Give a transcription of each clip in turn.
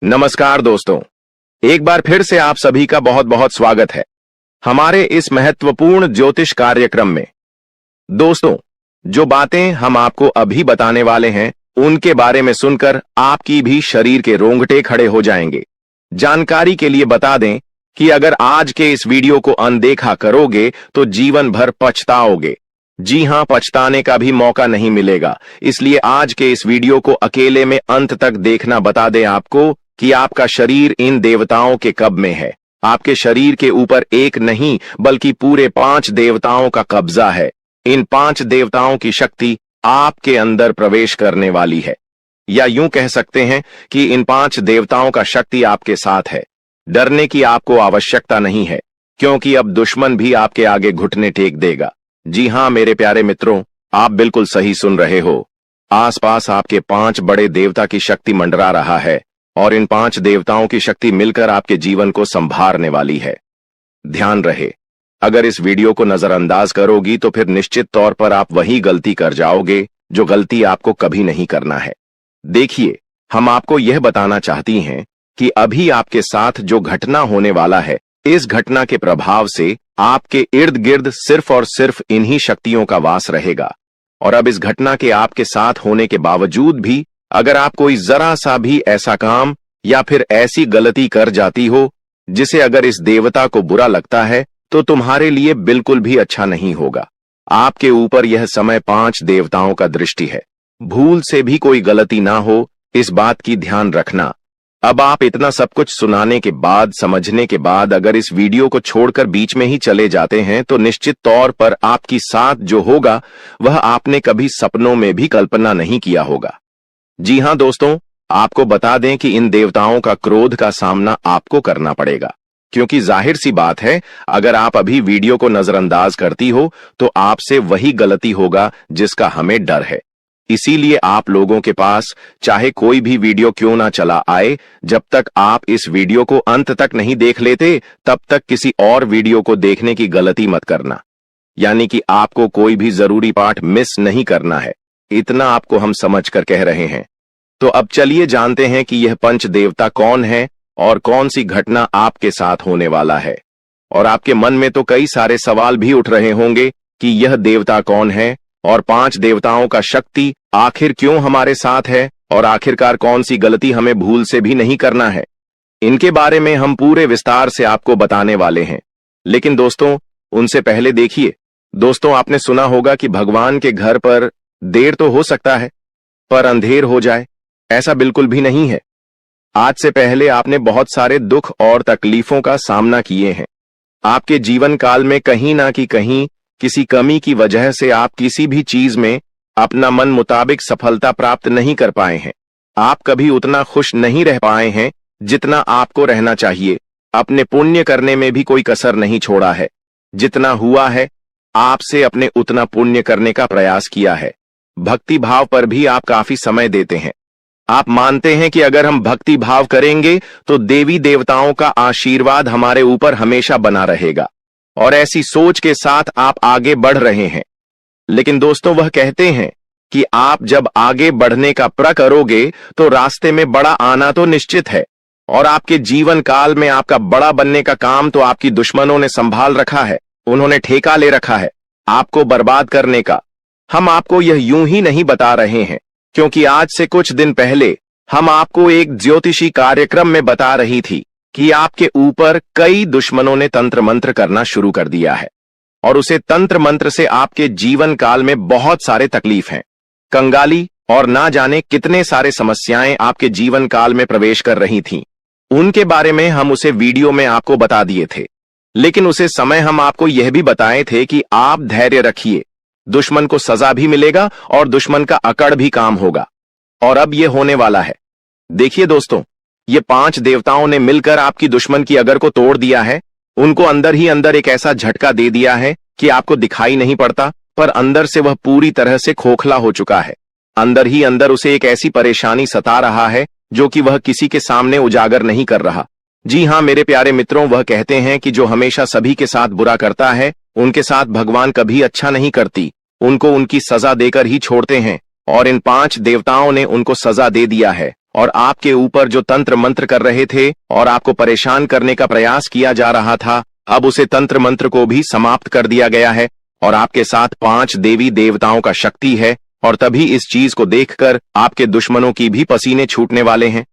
नमस्कार दोस्तों, एक बार फिर से आप सभी का बहुत बहुत स्वागत है हमारे इस महत्वपूर्ण ज्योतिष कार्यक्रम में। दोस्तों, जो बातें हम आपको अभी बताने वाले हैं उनके बारे में सुनकर आपकी भी शरीर के रोंगटे खड़े हो जाएंगे। जानकारी के लिए बता दें कि अगर आज के इस वीडियो को अनदेखा करोगे तो जीवन भर पछताओगे। जी हां, पछताने का भी मौका नहीं मिलेगा। इसलिए आज के इस वीडियो को अकेले में अंत तक देखना बता दें आपको कि आपका शरीर इन देवताओं के कब में है। आपके शरीर के ऊपर एक नहीं बल्कि पूरे 5 देवताओं का कब्जा है। इन 5 देवताओं की शक्ति आपके अंदर प्रवेश करने वाली है, या यूं कह सकते हैं कि इन 5 देवताओं का शक्ति आपके साथ है। डरने की आपको आवश्यकता नहीं है, क्योंकि अब दुश्मन भी आपके आगे घुटने टेक देगा। जी हां मेरे प्यारे मित्रों, आप बिल्कुल सही सुन रहे हो। आसपास आपके 5 बड़े देवता की शक्ति मंडरा रहा है और इन 5 देवताओं की शक्ति मिलकर आपके जीवन को संभालने वाली है। ध्यान रहे, अगर इस वीडियो को नजरअंदाज करोगी तो फिर निश्चित तौर पर आप वही गलती कर जाओगे जो गलती आपको कभी नहीं करना है। देखिए, हम आपको यह बताना चाहती हैं कि अभी आपके साथ जो घटना होने वाला है, इस घटना के प्रभाव से आपके इर्द गिर्द सिर्फ और सिर्फ इन्हीं शक्तियों का वास रहेगा। और अब इस घटना के आपके साथ होने के बावजूद भी अगर आप कोई जरा सा भी ऐसा काम या फिर ऐसी गलती कर जाती हो जिसे अगर इस देवता को बुरा लगता है तो तुम्हारे लिए बिल्कुल भी अच्छा नहीं होगा। आपके ऊपर यह समय 5 देवताओं का दृष्टि है। भूल से भी कोई गलती ना हो, इस बात की ध्यान रखना। अब आप इतना सब कुछ सुनाने के बाद, समझने के बाद अगर इस वीडियो को छोड़कर बीच में ही चले जाते हैं तो निश्चित तौर पर आपकी साथ जो होगा वह आपने कभी सपनों में भी कल्पना नहीं किया होगा। जी हां दोस्तों, आपको बता दें कि इन देवताओं का क्रोध का सामना आपको करना पड़ेगा, क्योंकि जाहिर सी बात है, अगर आप अभी वीडियो को नजरअंदाज करती हो तो आपसे वही गलती होगा जिसका हमें डर है। इसीलिए आप लोगों के पास चाहे कोई भी वीडियो क्यों ना चला आए, जब तक आप इस वीडियो को अंत तक नहीं देख लेते तब तक किसी और वीडियो को देखने की गलती मत करना। यानी कि आपको कोई भी जरूरी पाठ मिस नहीं करना है, इतना आपको हम समझकर कह रहे हैं। तो अब चलिए जानते हैं कि यह 5 देवता कौन है और कौन सी घटना आपके साथ होने वाला है। और आपके मन में तो कई सारे सवाल भी उठ रहे होंगे कि यह देवता कौन है और 5 देवताओं का शक्ति आखिर क्यों हमारे साथ है और आखिरकार कौन सी गलती हमें भूल से भी नहीं करना है। इनके बारे में हम पूरे विस्तार से आपको बताने वाले हैं। लेकिन दोस्तों, उनसे पहले देखिए, दोस्तों आपने सुना होगा कि भगवान के घर पर देर तो हो सकता है पर अंधेर हो जाए, ऐसा बिल्कुल भी नहीं है। आज से पहले आपने बहुत सारे दुख और तकलीफों का सामना किए हैं। आपके जीवन काल में कहीं ना कहीं किसी कमी की वजह से आप किसी भी चीज में अपना मन मुताबिक सफलता प्राप्त नहीं कर पाए हैं। आप कभी उतना खुश नहीं रह पाए हैं जितना आपको रहना चाहिए। अपने पुण्य करने में भी कोई कसर नहीं छोड़ा है। जितना हुआ है आपसे अपने उतना पुण्य करने का प्रयास किया है। भक्ति भाव पर भी आप काफी समय देते हैं। आप मानते हैं कि अगर हम भक्ति भाव करेंगे तो देवी देवताओं का आशीर्वाद हमारे ऊपर हमेशा बना रहेगा, और ऐसी सोच के साथ आप आगे बढ़ रहे हैं। लेकिन दोस्तों, वह कहते हैं कि आप जब आगे बढ़ने का प्रण करोगे तो रास्ते में बड़ा आना तो निश्चित है, और आपके जीवन काल में आपका बड़ा बनने का काम तो आपकी दुश्मनों ने संभाल रखा है। उन्होंने ठेका ले रखा है आपको बर्बाद करने का। हम आपको यह यूं ही नहीं बता रहे हैं, क्योंकि आज से कुछ दिन पहले हम आपको एक ज्योतिषी कार्यक्रम में बता रही थी कि आपके ऊपर कई दुश्मनों ने तंत्र मंत्र करना शुरू कर दिया है, और उसे तंत्र मंत्र से आपके जीवन काल में बहुत सारे तकलीफ हैं, कंगाली और ना जाने कितने सारे समस्याएं आपके जीवन काल में प्रवेश कर रही थीं। उनके बारे में हम उसे वीडियो में आपको बता दिए थे। लेकिन उसे समय हम आपको यह भी बताए थे कि आप धैर्य रखिए, दुश्मन को सजा भी मिलेगा और दुश्मन का अकड़ भी काम होगा। और अब यह होने वाला है। देखिए दोस्तों, ये 5 देवताओं ने मिलकर आपकी दुश्मन की अगर को तोड़ दिया है। उनको अंदर ही अंदर एक ऐसा झटका दे दिया है कि आपको दिखाई नहीं पड़ता, पर अंदर से वह पूरी तरह से खोखला हो चुका है। अंदर ही अंदर उसे एक ऐसी परेशानी सता रहा है जो कि वह किसी के सामने उजागर नहीं कर रहा। जी हां मेरे प्यारे मित्रों, वह कहते हैं कि जो हमेशा सभी के साथ बुरा करता है उनके साथ भगवान कभी अच्छा नहीं करती, उनको उनकी सजा देकर ही छोड़ते हैं। और इन 5 देवताओं ने उनको सजा दे दिया है और आपके ऊपर जो तंत्र मंत्र कर रहे थे और आपको परेशान करने का प्रयास किया जा रहा था, अब उसे तंत्र मंत्र को भी समाप्त कर दिया गया है और आपके साथ 5 देवी देवताओं का शक्ति है। और तभी इस चीज को देखकर आपके दुश्मनों की भी पसीने छूटने वाले हैं।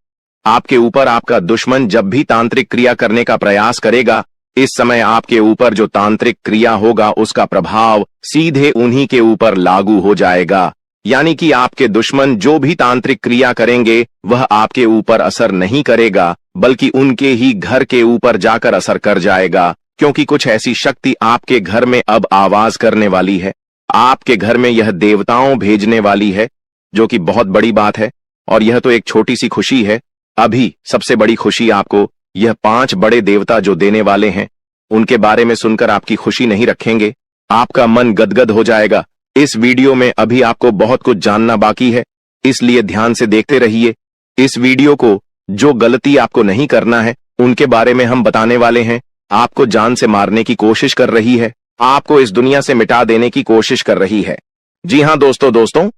आपके ऊपर आपका दुश्मन जब भी तांत्रिक क्रिया करने का प्रयास करेगा, इस समय आपके ऊपर जो तांत्रिक क्रिया होगा उसका प्रभाव सीधे उन्हीं के ऊपर लागू हो जाएगा। यानी कि आपके दुश्मन जो भी तांत्रिक क्रिया करेंगे वह आपके ऊपर असर नहीं करेगा, बल्कि उनके ही घर के ऊपर जाकर असर कर जाएगा, क्योंकि कुछ ऐसी शक्ति आपके घर में अब आवाज करने वाली है। आपके घर में यह देवताओं भेजने वाली है, जो कि बहुत बड़ी बात है। और यह तो एक छोटी सी खुशी है। अभी सबसे बड़ी खुशी आपको यह 5 बड़े देवता जो देने वाले हैं, उनके बारे में सुनकर आपकी खुशी नहीं रखेंगे, आपका मन गदगद हो जाएगा। इस वीडियो में अभी आपको बहुत कुछ जानना बाकी है, इसलिए ध्यान से देखते रहिए। इस वीडियो को जो गलती आपको नहीं करना है उनके बारे में हम बताने वाले हैं। आपको जान से मारने की कोशिश कर रही है, आपको इस दुनिया से मिटा देने की कोशिश कर रही है। जी हां दोस्तों,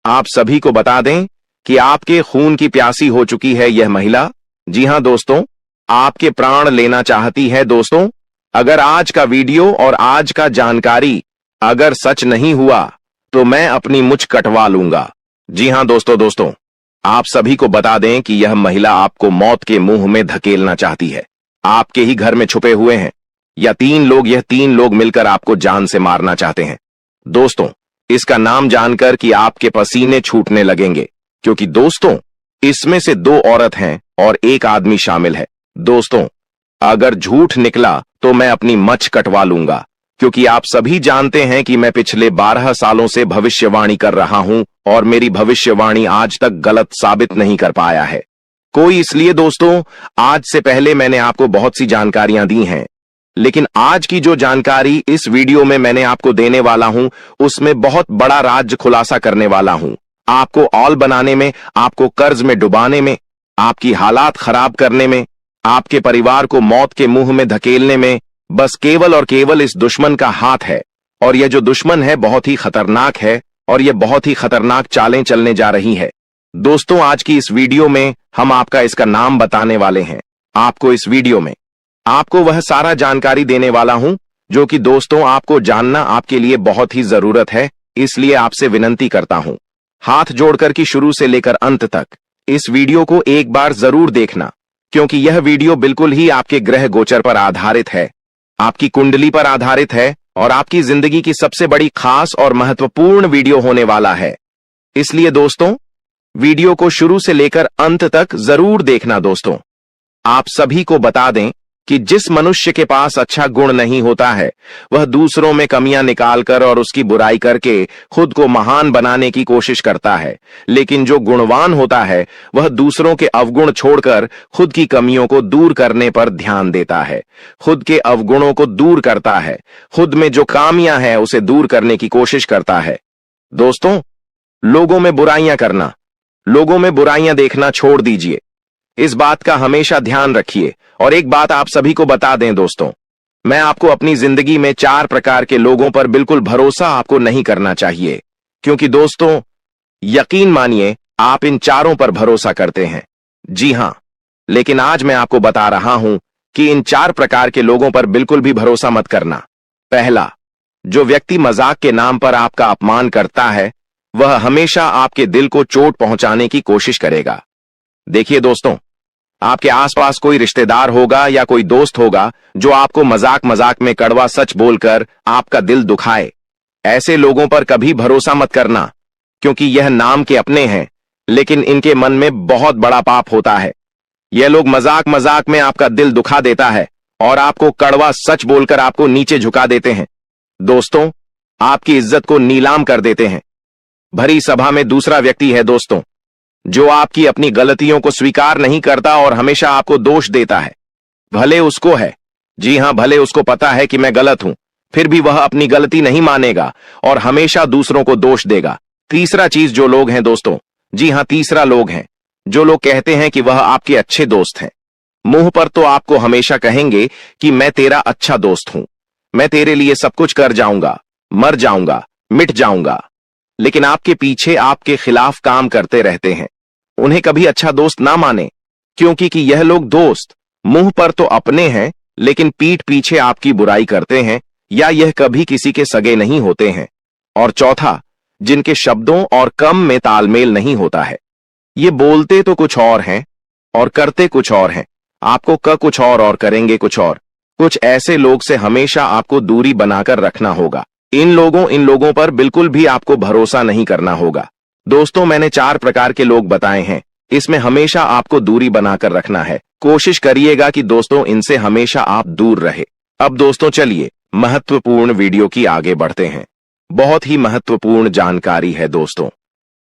आप सभी को बता दें कि आपके खून की प्यासी हो चुकी है यह महिला। जी हां दोस्तों, आपके प्राण लेना चाहती है। दोस्तों, अगर आज का वीडियो और आज का जानकारी अगर सच नहीं हुआ तो मैं अपनी मुझ कटवा लूंगा। जी हां दोस्तों, आप सभी को बता दें कि यह महिला आपको मौत के मुंह में धकेलना चाहती है। आपके ही घर में छुपे हुए हैं यह 3 लोग मिलकर आपको जान से मारना चाहते हैं। दोस्तों, इसका नाम जानकर कि आपके पसीने छूटने लगेंगे, क्योंकि दोस्तों इसमें से 2 औरत हैं और 1 आदमी शामिल है। दोस्तों, अगर झूठ निकला तो मैं अपनी मच कटवा लूंगा, क्योंकि आप सभी जानते हैं कि मैं पिछले 12 सालों से भविष्यवाणी कर रहा हूं और मेरी भविष्यवाणी आज तक गलत साबित नहीं कर पाया है कोई। इसलिए दोस्तों, आज से पहले मैंने आपको बहुत सी जानकारियां दी हैं, लेकिन आज की जो जानकारी इस वीडियो में मैंने आपको देने वाला हूं, उसमें बहुत बड़ा राज खुलासा करने वाला हूं। आपको औल बनाने में, आपको कर्ज में डुबाने में, आपकी हालात खराब करने में, आपके परिवार को मौत के मुंह में धकेलने में बस केवल और केवल इस दुश्मन का हाथ है। और यह जो दुश्मन है बहुत ही खतरनाक है और यह बहुत ही खतरनाक चालें चलने जा रही है। दोस्तों, आज की इस वीडियो में हम आपका इसका नाम बताने वाले हैं। आपको इस वीडियो में आपको वह सारा जानकारी देने वाला हूं जो कि दोस्तों आपको जानना आपके लिए बहुत ही जरूरत है। इसलिए आपसे विनती करता हूं, हाथ जोड़कर कि शुरू से लेकर अंत तक इस वीडियो को एक बार जरूर देखना, क्योंकि यह वीडियो बिल्कुल ही आपके ग्रह गोचर पर आधारित है, आपकी कुंडली पर आधारित है और आपकी जिंदगी की सबसे बड़ी खास और महत्वपूर्ण वीडियो होने वाला है। इसलिए दोस्तों, वीडियो को शुरू से लेकर अंत तक जरूर देखना। दोस्तों, आप सभी को बता दें कि जिस मनुष्य के पास अच्छा गुण नहीं होता है, वह दूसरों में कमियां निकालकर और उसकी बुराई करके खुद को महान बनाने की कोशिश करता है। लेकिन जो गुणवान होता है, वह दूसरों के अवगुण छोड़कर खुद की कमियों को दूर करने पर ध्यान देता है, खुद के अवगुणों को दूर करता है, खुद में जो खामियां हैं उसे दूर करने की कोशिश करता है। दोस्तों, लोगों में बुराइयां करना, लोगों में बुराइयां देखना छोड़ दीजिए। इस बात का हमेशा ध्यान रखिए। और एक बात आप सभी को बता दें दोस्तों, मैं आपको अपनी जिंदगी में 4 प्रकार के लोगों पर बिल्कुल भरोसा आपको नहीं करना चाहिए, क्योंकि दोस्तों यकीन मानिए आप इन चारों पर भरोसा करते हैं। जी हां, लेकिन आज मैं आपको बता रहा हूं कि इन 4 प्रकार के लोगों पर बिल्कुल भी भरोसा मत करना। पहला, जो व्यक्ति मजाक के नाम पर आपका अपमान करता है, वह हमेशा आपके दिल को चोट पहुंचाने की कोशिश करेगा। देखिए दोस्तों, आपके आसपास कोई रिश्तेदार होगा या कोई दोस्त होगा जो आपको मजाक मजाक में कड़वा सच बोलकर आपका दिल दुखाए। ऐसे लोगों पर कभी भरोसा मत करना, क्योंकि यह नाम के अपने हैं, लेकिन इनके मन में बहुत बड़ा पाप होता है। यह लोग मजाक मजाक में आपका दिल दुखा देता है और आपको कड़वा सच बोलकर आपको नीचे झुका देते हैं। दोस्तों, आपकी इज्जत को नीलाम कर देते हैं। भरी सभा में दूसरा व्यक्ति है दोस्तों, जो आपकी अपनी गलतियों को स्वीकार नहीं करता और हमेशा आपको दोष देता है। भले उसको है, जी हां, भले उसको पता है कि मैं गलत हूं, फिर भी वह अपनी गलती नहीं मानेगा और हमेशा दूसरों को दोष देगा। तीसरा चीज जो लोग हैं दोस्तों, जी हां, तीसरा लोग हैं जो लोग कहते हैं कि वह आपके अच्छे दोस्त हैं। मुंह पर तो आपको हमेशा कहेंगे कि मैं तेरा अच्छा दोस्त हूं, मैं तेरे लिए सब कुछ कर जाऊंगा, मर जाऊंगा, मिट जाऊंगा, लेकिन आपके पीछे आपके खिलाफ काम करते रहते हैं। उन्हें कभी अच्छा दोस्त ना माने, क्योंकि कि यह लोग दोस्त मुंह पर तो अपने हैं लेकिन पीठ पीछे आपकी बुराई करते हैं, या यह कभी किसी के सगे नहीं होते हैं। और चौथा, जिनके शब्दों और काम में तालमेल नहीं होता है। ये बोलते तो कुछ और हैं और करते कुछ और हैं, आपको कुछ और करेंगे कुछ और। कुछ ऐसे लोग से हमेशा आपको दूरी बनाकर रखना होगा। इन लोगों पर बिल्कुल भी आपको भरोसा नहीं करना होगा। दोस्तों, मैंने 4 प्रकार के लोग बताए हैं, इसमें हमेशा आपको दूरी बनाकर रखना है। कोशिश करिएगा कि दोस्तों इनसे हमेशा आप दूर रहे। अब दोस्तों चलिए महत्वपूर्ण वीडियो की आगे बढ़ते हैं। बहुत ही महत्वपूर्ण जानकारी है दोस्तों,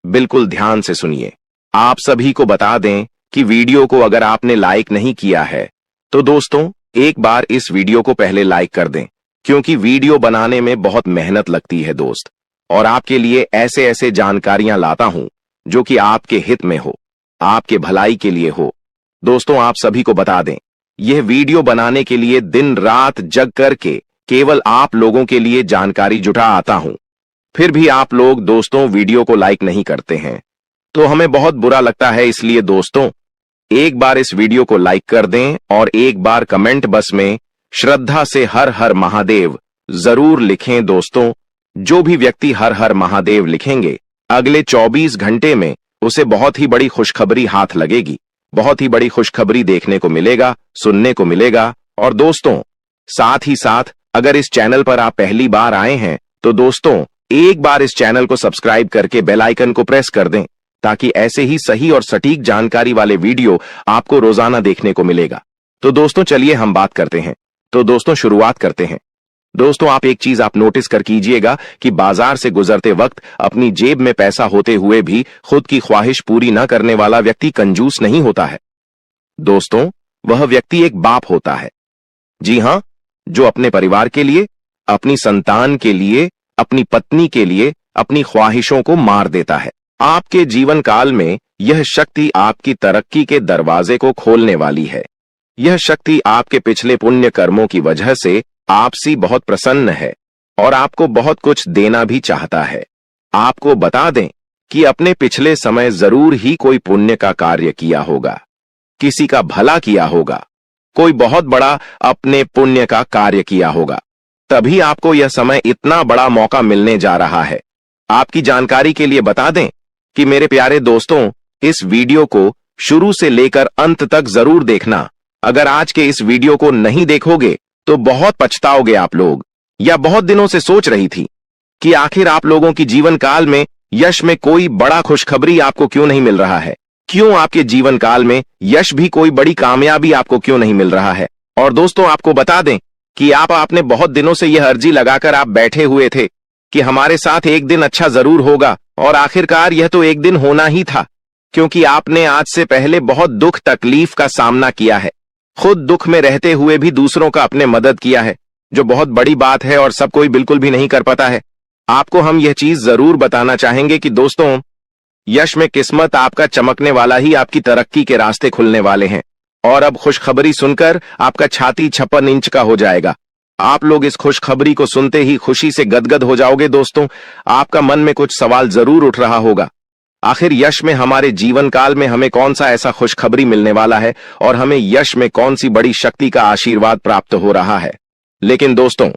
बिल्कुल ध्यान से सुनिए। आप सभी को बता दें कि वीडियो को अगर आपने लाइक नहीं किया है तो दोस्तों एक बार इस वीडियो को पहले लाइक कर दें, क्योंकि वीडियो बनाने में बहुत मेहनत लगती है दोस्त, और आपके लिए ऐसे ऐसे जानकारियां लाता हूं जो कि आपके हित में हो, आपके भलाई के लिए हो। दोस्तों, आप सभी को बता दें, यह वीडियो बनाने के लिए दिन रात जग करके केवल आप लोगों के लिए जानकारी जुटा आता हूं। फिर भी आप लोग दोस्तों वीडियो को लाइक नहीं करते हैं, तो हमें बहुत बुरा लगता है। इसलिए दोस्तों एक बार इस वीडियो को लाइक कर दें और एक बार कमेंट बॉक्स में श्रद्धा से हर हर महादेव जरूर लिखें। दोस्तों, जो भी व्यक्ति हर हर महादेव लिखेंगे, अगले 24 घंटे में उसे बहुत ही बड़ी खुशखबरी हाथ लगेगी, बहुत ही बड़ी खुशखबरी देखने को मिलेगा, सुनने को मिलेगा। और दोस्तों साथ ही साथ अगर इस चैनल पर आप पहली बार आए हैं तो दोस्तों एक बार इस चैनल को सब्सक्राइब करके बेल आइकन को प्रेस कर दें, ताकि ऐसे ही सही और सटीक जानकारी वाले वीडियो आपको रोजाना देखने को मिलेगा। तो दोस्तों चलिए हम बात करते हैं। तो दोस्तों शुरुआत करते हैं। दोस्तों आप एक चीज आप नोटिस कर कीजिएगा कि बाजार से गुजरते वक्त अपनी जेब में पैसा होते हुए भी खुद की ख्वाहिश पूरी न करने वाला व्यक्ति कंजूस नहीं होता है दोस्तों, वह व्यक्ति एक बाप होता है। जी हां, जो अपने परिवार के लिए, अपनी संतान के लिए, अपनी पत्नी के लिए अपनी ख्वाहिशों को मार देता है। आपके जीवन काल में यह शक्ति आपकी तरक्की के दरवाजे को खोलने वाली है। यह शक्ति आपके पिछले पुण्य कर्मों की वजह से आपसे बहुत प्रसन्न है और आपको बहुत कुछ देना भी चाहता है। आपको बता दें कि अपने पिछले समय जरूर ही कोई पुण्य का कार्य किया होगा, किसी का भला किया होगा, कोई बहुत बड़ा अपने पुण्य का कार्य किया होगा, तभी आपको यह समय इतना बड़ा मौका मिलने जा रहा है। आपकी जानकारी के लिए बता दें कि मेरे प्यारे दोस्तों, इस वीडियो को शुरू से लेकर अंत तक जरूर देखना। अगर आज के इस वीडियो को नहीं देखोगे तो बहुत पछताओगे आप लोग। या बहुत दिनों से सोच रही थी कि आखिर आप लोगों की जीवन काल में यश में कोई बड़ा खुशखबरी आपको क्यों नहीं मिल रहा है, क्यों आपके जीवन काल में यश भी कोई बड़ी कामयाबी आपको क्यों नहीं मिल रहा है। और दोस्तों आपको बता दें कि आपने बहुत दिनों से यह अर्जी लगाकर आप बैठे हुए थे कि हमारे साथ एक दिन अच्छा जरूर होगा, और आखिरकार यह तो एक दिन होना ही था, क्योंकि आपने आज से पहले बहुत दुख तकलीफ का सामना किया है, खुद दुख में रहते हुए भी दूसरों का अपने मदद किया है, जो बहुत बड़ी बात है और सब कोई बिल्कुल भी नहीं कर पाता है। आपको हम यह चीज जरूर बताना चाहेंगे कि दोस्तों यश में किस्मत आपका चमकने वाला ही आपकी तरक्की के रास्ते खुलने वाले हैं। और अब खुशखबरी सुनकर आपका छाती 56 इंच का हो जाएगा। आप लोग इस खुशखबरी को सुनते ही खुशी से गदगद हो जाओगे। दोस्तों आपका मन में कुछ सवाल जरूर उठ रहा होगा, आखिर यश में हमारे जीवन काल में हमें कौन सा ऐसा खुशखबरी मिलने वाला है और हमें यश में कौन सी बड़ी शक्ति का आशीर्वाद प्राप्त हो रहा है। लेकिन दोस्तों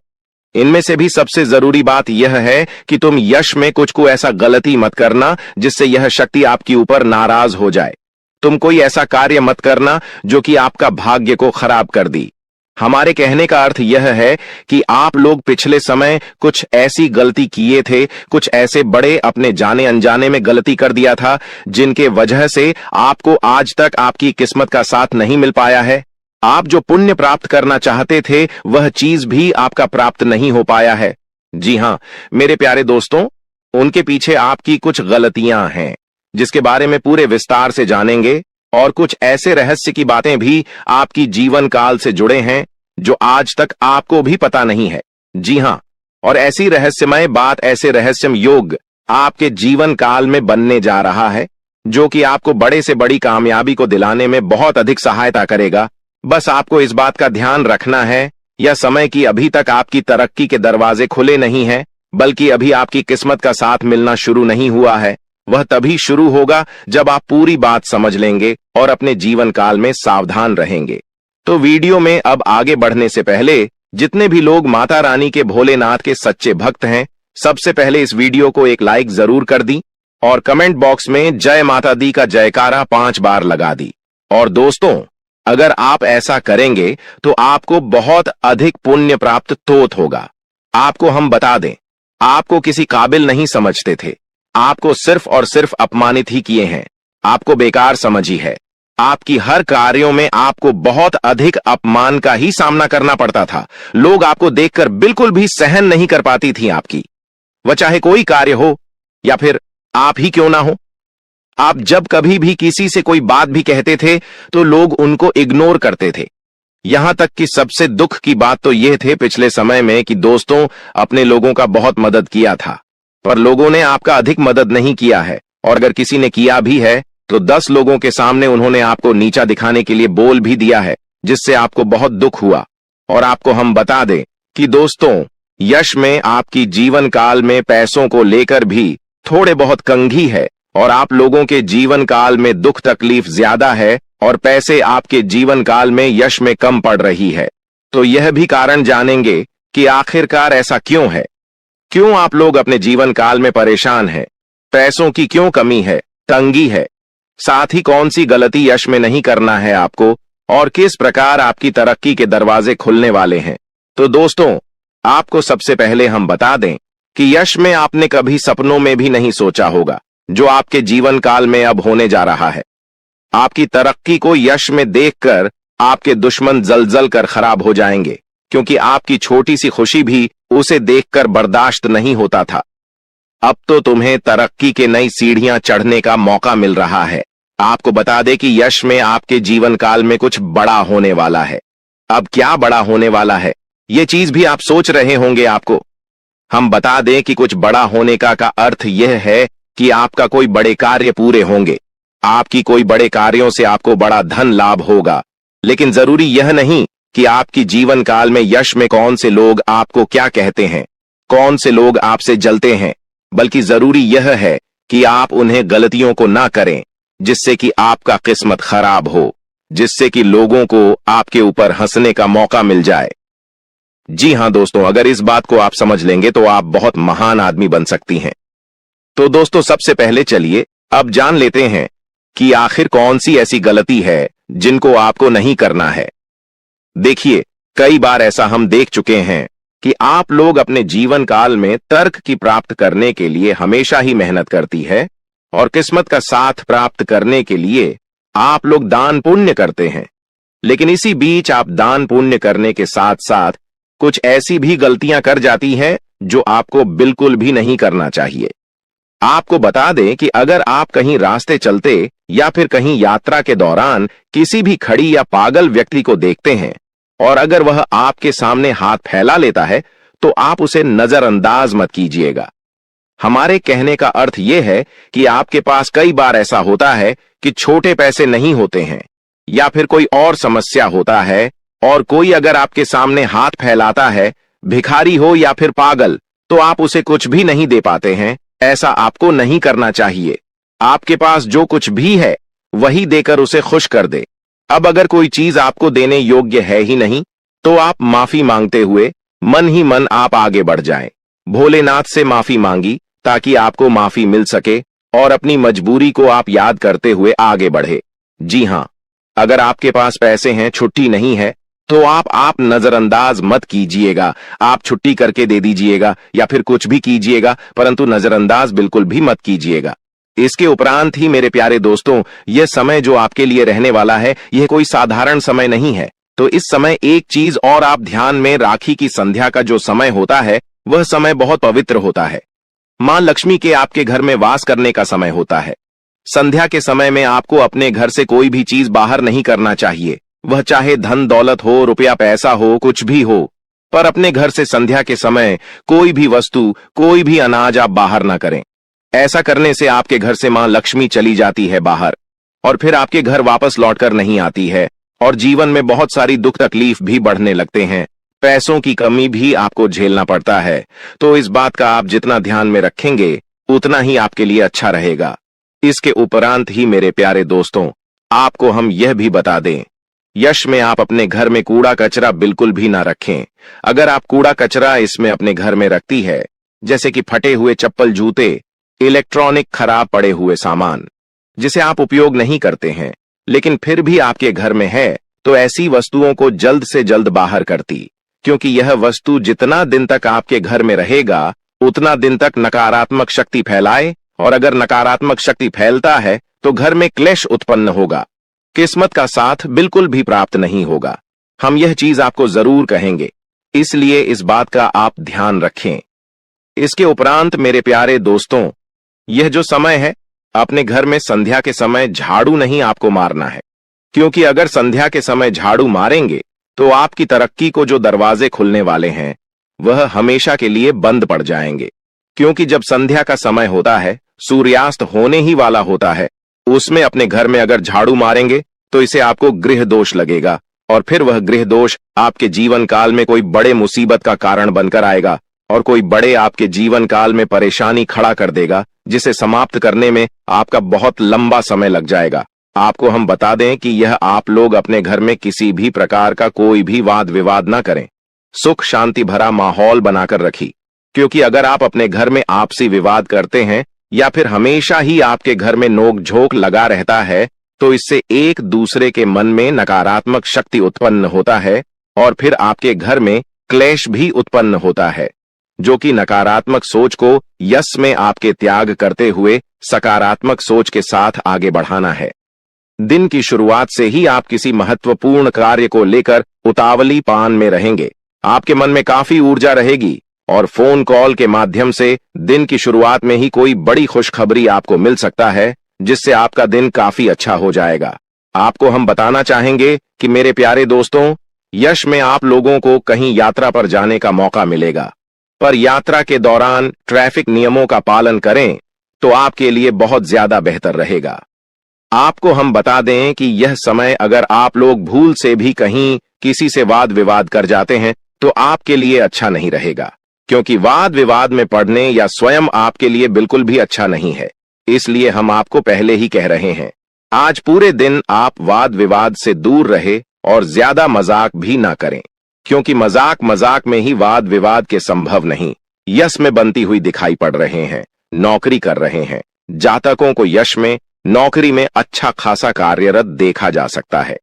इनमें से भी सबसे जरूरी बात यह है कि तुम यश में कुछ को ऐसा गलती मत करना जिससे यह शक्ति आपके ऊपर नाराज हो जाए। तुम कोई ऐसा कार्य मत करना जो कि आपका भाग्य को खराब कर दी। हमारे कहने का अर्थ यह है कि आप लोग पिछले समय कुछ ऐसी गलती किए थे, कुछ ऐसे बड़े अपने जाने अनजाने में गलती कर दिया था जिनके वजह से आपको आज तक आपकी किस्मत का साथ नहीं मिल पाया है। आप जो पुण्य प्राप्त करना चाहते थे वह चीज भी आपका प्राप्त नहीं हो पाया है। जी हां मेरे प्यारे दोस्तों, उनके पीछे आपकी कुछ गलतियां हैं जिसके बारे में पूरे विस्तार से जानेंगे, और कुछ ऐसे रहस्य की बातें भी आपकी जीवन काल से जुड़े हैं जो आज तक आपको भी पता नहीं है। जी हां, और ऐसी रहस्यमय बात, ऐसे रहस्यमय योग आपके जीवन काल में बनने जा रहा है जो कि आपको बड़े से बड़ी कामयाबी को दिलाने में बहुत अधिक सहायता करेगा। बस आपको इस बात का ध्यान रखना है यह समय की अभी तक आपकी तरक्की के दरवाजे खुले नहीं हैं, बल्कि अभी आपकी किस्मत का साथ मिलना शुरू नहीं हुआ है। वह तभी शुरू होगा जब आप पूरी बात समझ लेंगे और अपने जीवन काल में सावधान रहेंगे। तो वीडियो में अब आगे बढ़ने से पहले जितने भी लोग माता रानी के भोलेनाथ के सच्चे भक्त हैं, सबसे पहले इस वीडियो को एक लाइक जरूर कर दी और कमेंट बॉक्स में जय माता दी का जयकारा 5 बार लगा दी। और दोस्तों, अगर आप ऐसा करेंगे तो आपको बहुत अधिक पुण्य प्राप्त तोत होगा। आपको हम बता दें, आपको किसी काबिल नहीं समझते थे, आपको सिर्फ और सिर्फ अपमानित ही किए हैं, आपको बेकार समझी है। आपकी हर कार्यों में आपको बहुत अधिक अपमान का ही सामना करना पड़ता था। लोग आपको देखकर बिल्कुल भी सहन नहीं कर पाती थी आपकी, वह चाहे कोई कार्य हो या फिर आप ही क्यों ना हो। आप जब कभी भी किसी से कोई बात भी कहते थे तो लोग उनको इग्नोर करते थे। यहां तक कि सबसे दुख की बात तो यह थे पिछले समय में कि दोस्तों अपने लोगों का बहुत मदद किया था, पर लोगों ने आपका अधिक मदद नहीं किया है, और अगर किसी ने किया भी है तो 10 लोगों के सामने उन्होंने आपको नीचा दिखाने के लिए बोल भी दिया है, जिससे आपको बहुत दुख हुआ। और आपको हम बता दें कि दोस्तों, यश में आपकी जीवन काल में पैसों को लेकर भी थोड़े बहुत कंघी है, और आप लोगों के जीवन काल में दुख तकलीफ ज्यादा है और पैसे आपके जीवन काल में यश में कम पड़ रही है। तो यह भी कारण जानेंगे कि आखिरकार ऐसा क्यों है, क्यों आप लोग अपने जीवन काल में परेशान हैं, पैसों की क्यों कमी है, तंगी है, साथ ही कौन सी गलती यश में नहीं करना है आपको, और किस प्रकार आपकी तरक्की के दरवाजे खुलने वाले हैं। तो दोस्तों, आपको सबसे पहले हम बता दें कि यश में आपने कभी सपनों में भी नहीं सोचा होगा जो आपके जीवन काल में अब होने जा रहा है। आपकी तरक्की को यश में देखकर आपके दुश्मन जल कर खराब हो जाएंगे, क्योंकि आपकी छोटी सी खुशी भी उसे देखकर बर्दाश्त नहीं होता था। अब तो तुम्हें तरक्की के नई सीढ़ियां चढ़ने का मौका मिल रहा है। आपको बता दें कि यश में आपके जीवन काल में कुछ बड़ा होने वाला है। अब क्या बड़ा होने वाला है, ये चीज भी आप सोच रहे होंगे। आपको हम बता दें कि कुछ बड़ा होने का अर्थ यह है कि आपका कोई बड़े कार्य पूरे होंगे, आपकी कोई बड़े कार्यों से आपको बड़ा धन लाभ होगा। लेकिन जरूरी यह नहीं कि आपकी जीवन काल में यश में कौन से लोग आपको क्या कहते हैं, कौन से लोग आपसे जलते हैं, बल्कि जरूरी यह है कि आप उन्हें गलतियों को ना करें जिससे कि आपका किस्मत खराब हो, जिससे कि लोगों को आपके ऊपर हंसने का मौका मिल जाए। जी हां दोस्तों, अगर इस बात को आप समझ लेंगे तो आप बहुत महान आदमी बन सकती हैं। तो दोस्तों, सबसे पहले चलिए अब जान लेते हैं कि आखिर कौन सी ऐसी गलती है जिनको आपको नहीं करना है। देखिए, कई बार ऐसा हम देख चुके हैं कि आप लोग अपने जीवन काल में तर्क की प्राप्त करने के लिए हमेशा ही मेहनत करती है, और किस्मत का साथ प्राप्त करने के लिए आप लोग दान पुण्य करते हैं। लेकिन इसी बीच आप दान पुण्य करने के साथ साथ कुछ ऐसी भी गलतियां कर जाती हैं जो आपको बिल्कुल भी नहीं करना चाहिए। आपको बता दें कि अगर आप कहीं रास्ते चलते या फिर कहीं यात्रा के दौरान किसी भी खड़ी या पागल व्यक्ति को देखते हैं, और अगर वह आपके सामने हाथ फैला लेता है तो आप उसे नजरअंदाज मत कीजिएगा। हमारे कहने का अर्थ यह है कि आपके पास कई बार ऐसा होता है कि छोटे पैसे नहीं होते हैं या फिर कोई और समस्या होता है, और कोई अगर आपके सामने हाथ फैलाता है, भिखारी हो या फिर पागल, तो आप उसे कुछ भी नहीं दे पाते हैं। ऐसा आपको नहीं करना चाहिए। आपके पास जो कुछ भी है वही देकर उसे खुश कर दे। अब अगर कोई चीज आपको देने योग्य है ही नहीं तो आप माफी मांगते हुए मन ही मन आप आगे बढ़ जाएं। भोलेनाथ से माफी मांगी ताकि आपको माफी मिल सके और अपनी मजबूरी को आप याद करते हुए आगे बढ़े। जी हां, अगर आपके पास पैसे हैं, छुट्टी नहीं है, तो आप नजरअंदाज मत कीजिएगा। आप छुट्टी करके दे दीजिएगा या फिर कुछ भी कीजिएगा, परंतु नजरअंदाज बिल्कुल भी मत कीजिएगा। इसके उपरांत ही मेरे प्यारे दोस्तों, यह समय जो आपके लिए रहने वाला है, यह कोई साधारण समय नहीं है। तो इस समय एक चीज और आप ध्यान में, राखी की संध्या का जो समय होता है वह समय बहुत पवित्र होता है। मां लक्ष्मी के आपके घर में वास करने का समय होता है। संध्या के समय में आपको अपने घर से कोई भी चीज बाहर नहीं करना चाहिए, वह चाहे धन दौलत हो, रुपया पैसा हो, कुछ भी हो, पर अपने घर से संध्या के समय कोई भी वस्तु, कोई भी अनाज आप बाहर ना करें। ऐसा करने से आपके घर से मां लक्ष्मी चली जाती है बाहर, और फिर आपके घर वापस लौटकर नहीं आती है, और जीवन में बहुत सारी दुख तकलीफ भी बढ़ने लगते हैं। पैसों की कमी भी आपको झेलना पड़ता है। तो इस बात का आप जितना ध्यान में रखेंगे उतना ही आपके लिए अच्छा रहेगा। इसके उपरांत ही मेरे प्यारे दोस्तों, आपको हम यह भी बता दें, यश में आप अपने घर में कूड़ा कचरा बिल्कुल भी ना रखें। अगर आप कूड़ा कचरा इसमें अपने घर में रखती है, जैसे कि फटे हुए चप्पल, जूते, इलेक्ट्रॉनिक खराब पड़े हुए सामान जिसे आप उपयोग नहीं करते हैं लेकिन फिर भी आपके घर में है, तो ऐसी वस्तुओं को जल्द से जल्द बाहर करती, क्योंकि यह वस्तु जितना दिन तक आपके घर में रहेगा उतना दिन तक नकारात्मक शक्ति फैलाए, और अगर नकारात्मक शक्ति फैलता है तो घर में क्लेश उत्पन्न होगा, किस्मत का साथ बिल्कुल भी प्राप्त नहीं होगा। हम यह चीज आपको जरूर कहेंगे, इसलिए इस बात का आप ध्यान रखें। इसके उपरांत मेरे प्यारे दोस्तों, यह जो समय है, अपने घर में संध्या के समय झाड़ू नहीं आपको मारना है, क्योंकि अगर संध्या के समय झाड़ू मारेंगे तो आपकी तरक्की को जो दरवाजे खुलने वाले हैं वह हमेशा के लिए बंद पड़ जाएंगे। क्योंकि जब संध्या का समय होता है, सूर्यास्त होने ही वाला होता है, उसमें अपने घर में अगर झाड़ू मारेंगे तो इसे आपको गृह दोष लगेगा, और फिर वह गृह दोष आपके जीवन काल में कोई बड़े मुसीबत का कारण बनकर आएगा और कोई बड़े आपके जीवन काल में परेशानी खड़ा कर देगा, जिसे समाप्त करने में आपका बहुत लंबा समय लग जाएगा। आपको हम बता दें कि यह आप लोग अपने घर में किसी भी प्रकार का कोई भी वाद विवाद ना करें, सुख शांति भरा माहौल बनाकर रखी, क्योंकि अगर आप अपने घर में आपसी विवाद करते हैं या फिर हमेशा ही आपके घर में नोक झोंक लगा रहता है, तो इससे एक दूसरे के मन में नकारात्मक शक्ति उत्पन्न होता है और फिर आपके घर में क्लेश भी उत्पन्न होता है, जो कि नकारात्मक सोच को यश में आपके त्याग करते हुए सकारात्मक सोच के साथ आगे बढ़ाना है। दिन की शुरुआत से ही आप किसी महत्वपूर्ण कार्य को लेकर उतावली पान में रहेंगे, आपके मन में काफी ऊर्जा रहेगी और फोन कॉल के माध्यम से दिन की शुरुआत में ही कोई बड़ी खुशखबरी आपको मिल सकता है, जिससे आपका दिन काफी अच्छा हो जाएगा। आपको हम बताना चाहेंगे कि मेरे प्यारे दोस्तों, यश में आप लोगों को कहीं यात्रा पर जाने का मौका मिलेगा, पर यात्रा के दौरान ट्रैफिक नियमों का पालन करें तो आपके लिए बहुत ज्यादा बेहतर रहेगा। आपको हम बता दें कि यह समय अगर आप लोग भूल से भी कहीं किसी से वाद विवाद कर जाते हैं तो आपके लिए अच्छा नहीं रहेगा, क्योंकि वाद विवाद में पड़ने या स्वयं आपके लिए बिल्कुल भी अच्छा नहीं है। इसलिए हम आपको पहले ही कह रहे हैं, आज पूरे दिन आप वाद विवाद से दूर रहे और ज्यादा मजाक भी ना करें, क्योंकि मजाक मजाक में ही वाद विवाद के संभव नहीं यश में बनती हुई दिखाई पड़ रहे हैं। नौकरी कर रहे हैं जातकों को यश में नौकरी में अच्छा खासा कार्यरत देखा जा सकता है।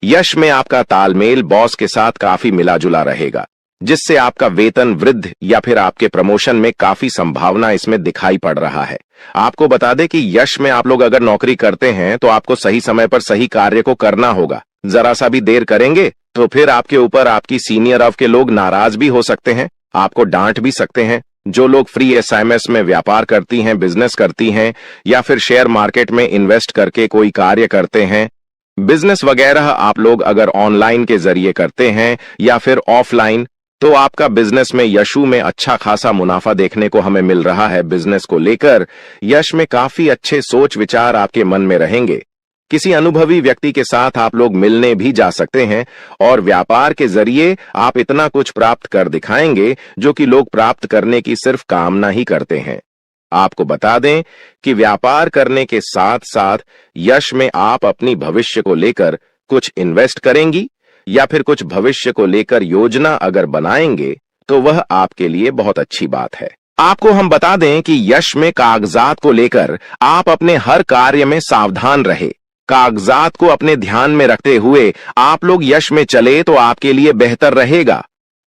यश में आपका तालमेल बॉस के साथ काफी मिला जुला रहेगा, जिससे आपका वेतन वृद्धि या फिर आपके प्रमोशन में काफी संभावना इसमें दिखाई पड़ रहा है। आपको बता दें कि यश में आप लोग अगर नौकरी करते हैं तो आपको सही समय पर सही कार्य को करना होगा। जरा सा भी देर करेंगे तो फिर आपके ऊपर आपकी सीनियर ऑफ के लोग नाराज भी हो सकते हैं, आपको डांट भी सकते हैं। जो लोग फ्री एसएमएस में व्यापार करती हैं, बिजनेस करती हैं या फिर शेयर मार्केट में इन्वेस्ट करके कोई कार्य करते हैं, बिजनेस वगैरह आप लोग अगर ऑनलाइन के जरिए करते हैं या फिर ऑफलाइन, तो आपका बिजनेस में यशु में अच्छा खासा मुनाफा देखने को हमें मिल रहा है। बिजनेस को लेकर यश में काफी अच्छे सोच विचार आपके मन में रहेंगे। किसी अनुभवी व्यक्ति के साथ आप लोग मिलने भी जा सकते हैं और व्यापार के जरिए आप इतना कुछ प्राप्त कर दिखाएंगे जो कि लोग प्राप्त करने की सिर्फ कामना ही करते हैं। आपको बता दें कि व्यापार करने के साथ साथ यश में आप अपनी भविष्य को लेकर कुछ इन्वेस्ट करेंगी या फिर कुछ भविष्य को लेकर योजना अगर बनाएंगे तो वह आपके लिए बहुत अच्छी बात है। आपको हम बता दें कि यश में कागजात को लेकर आप अपने हर कार्य में सावधान रहे। कागजात को अपने ध्यान में रखते हुए आप लोग यश में चले तो आपके लिए बेहतर रहेगा।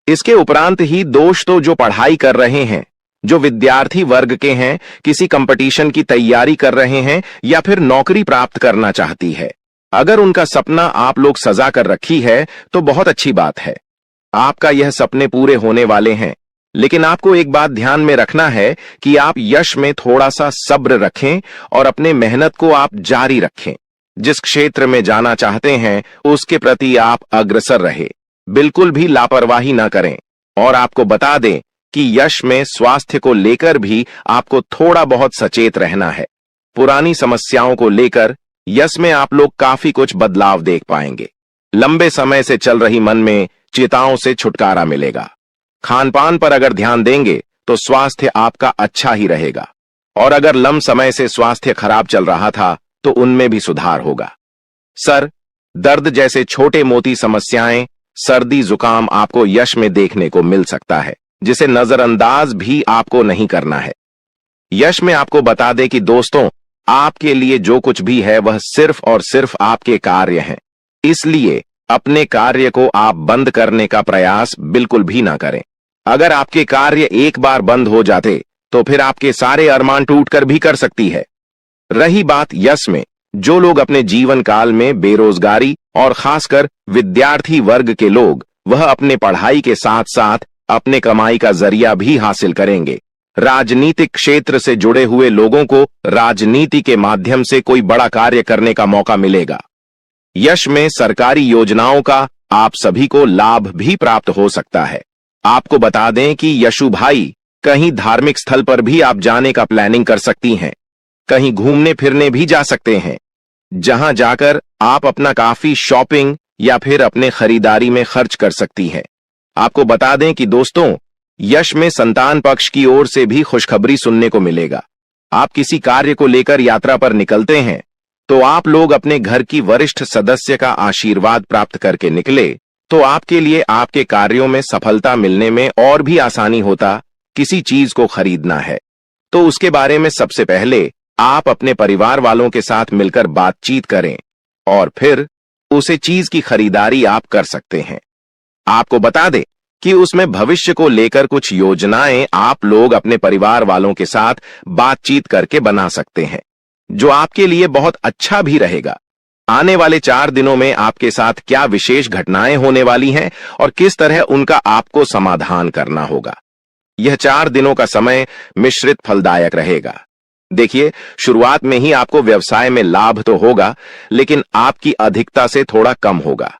इसके उपरांत ही दोस्त तो जो पढ़ाई कर रहे हैं, जो विद्यार्थी वर्ग के हैं, किसी कंपटीशन की तैयारी कर रहे हैं या फिर नौकरी प्राप्त करना चाहती है, अगर उनका सपना आप लोग सजा कर रखी है तो बहुत अच्छी बात है। आपका यह सपने पूरे होने वाले हैं, लेकिन आपको एक बात ध्यान में रखना है कि आप यश में थोड़ा सा सब्र रखें और अपने मेहनत को आप जारी रखें। जिस क्षेत्र में जाना चाहते हैं उसके प्रति आप अग्रसर रहे, बिल्कुल भी लापरवाही ना करें। और आपको बता दें कि यश में स्वास्थ्य को लेकर भी आपको थोड़ा बहुत सचेत रहना है। पुरानी समस्याओं को लेकर यश में आप लोग काफी कुछ बदलाव देख पाएंगे। लंबे समय से चल रही मन में चिंताओं से छुटकारा मिलेगा। खान पान पर अगर ध्यान देंगे तो स्वास्थ्य आपका अच्छा ही रहेगा। और अगर लंबे समय से स्वास्थ्य खराब चल रहा था तो उनमें भी सुधार होगा। सर दर्द जैसे छोटे मोटी समस्याएं, सर्दी जुकाम आपको यश में देखने को मिल सकता है, जिसे नजरअंदाज भी आपको नहीं करना है। यश में आपको बता दें कि दोस्तों, आपके लिए जो कुछ भी है वह सिर्फ और सिर्फ आपके कार्य हैं। इसलिए अपने कार्य को आप बंद करने का प्रयास बिल्कुल भी ना करें। अगर आपके कार्य एक बार बंद हो जाते तो फिर आपके सारे अरमान टूटकर भी कर सकती है। रही बात यश में, जो लोग अपने जीवन काल में बेरोजगारी और खासकर विद्यार्थी वर्ग के लोग, वह अपने पढ़ाई के साथ साथ अपने कमाई का जरिया भी हासिल करेंगे। राजनीतिक क्षेत्र से जुड़े हुए लोगों को राजनीति के माध्यम से कोई बड़ा कार्य करने का मौका मिलेगा। यश में सरकारी योजनाओं का आप सभी को लाभ भी प्राप्त हो सकता है। आपको बता दें कि यशु भाई, कहीं धार्मिक स्थल पर भी आप जाने का प्लानिंग कर सकती हैं। कहीं घूमने फिरने भी जा सकते हैं, जहां जाकर आप अपना काफी शॉपिंग या फिर अपने खरीदारी में खर्च कर सकती हैं। आपको बता दें कि दोस्तों, यश में संतान पक्ष की ओर से भी खुशखबरी सुनने को मिलेगा। आप किसी कार्य को लेकर यात्रा पर निकलते हैं तो आप लोग अपने घर की वरिष्ठ सदस्य का आशीर्वाद प्राप्त करके निकले तो आपके लिए आपके कार्यों में सफलता मिलने में और भी आसानी होता। किसी चीज को खरीदना है तो उसके बारे में सबसे पहले आप अपने परिवार वालों के साथ मिलकर बातचीत करें और फिर उसे चीज की खरीदारी आप कर सकते हैं। आपको बता दें कि उसमें भविष्य को लेकर कुछ योजनाएं आप लोग अपने परिवार वालों के साथ बातचीत करके बना सकते हैं, जो आपके लिए बहुत अच्छा भी रहेगा। आने वाले 4 दिनों में आपके साथ क्या विशेष घटनाएं होने वाली हैं और किस तरह उनका आपको समाधान करना होगा। यह 4 दिनों का समय मिश्रित फलदायक रहेगा। देखिए, शुरुआत में ही आपको व्यवसाय में लाभ तो होगा, लेकिन आपकी अधिकता से थोड़ा कम होगा।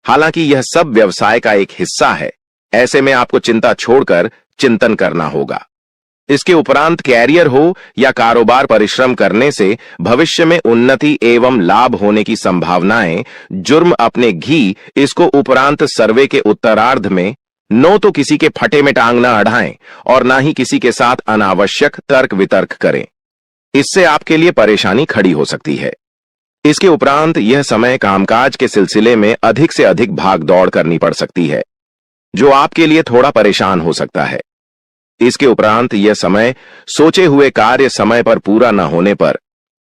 हालांकि यह सब व्यवसाय का एक हिस्सा है, ऐसे में आपको चिंता छोड़कर चिंतन करना होगा। इसके उपरांत कैरियर हो या कारोबार, परिश्रम करने से भविष्य में उन्नति एवं लाभ होने की संभावनाएं। जुर्म अपने घी, इसको उपरांत सर्वे के उत्तरार्ध में नो तो किसी के फटे में टांग न अड़ाएं और ना ही किसी के साथ अनावश्यक तर्क वितर्क करें, इससे आपके लिए परेशानी खड़ी हो सकती है। इसके उपरांत यह समय कामकाज के सिलसिले में अधिक से अधिक भाग दौड़ करनी पड़ सकती है, जो आपके लिए थोड़ा परेशान हो सकता है। इसके उपरांत यह समय सोचे हुए कार्य समय पर पूरा न होने पर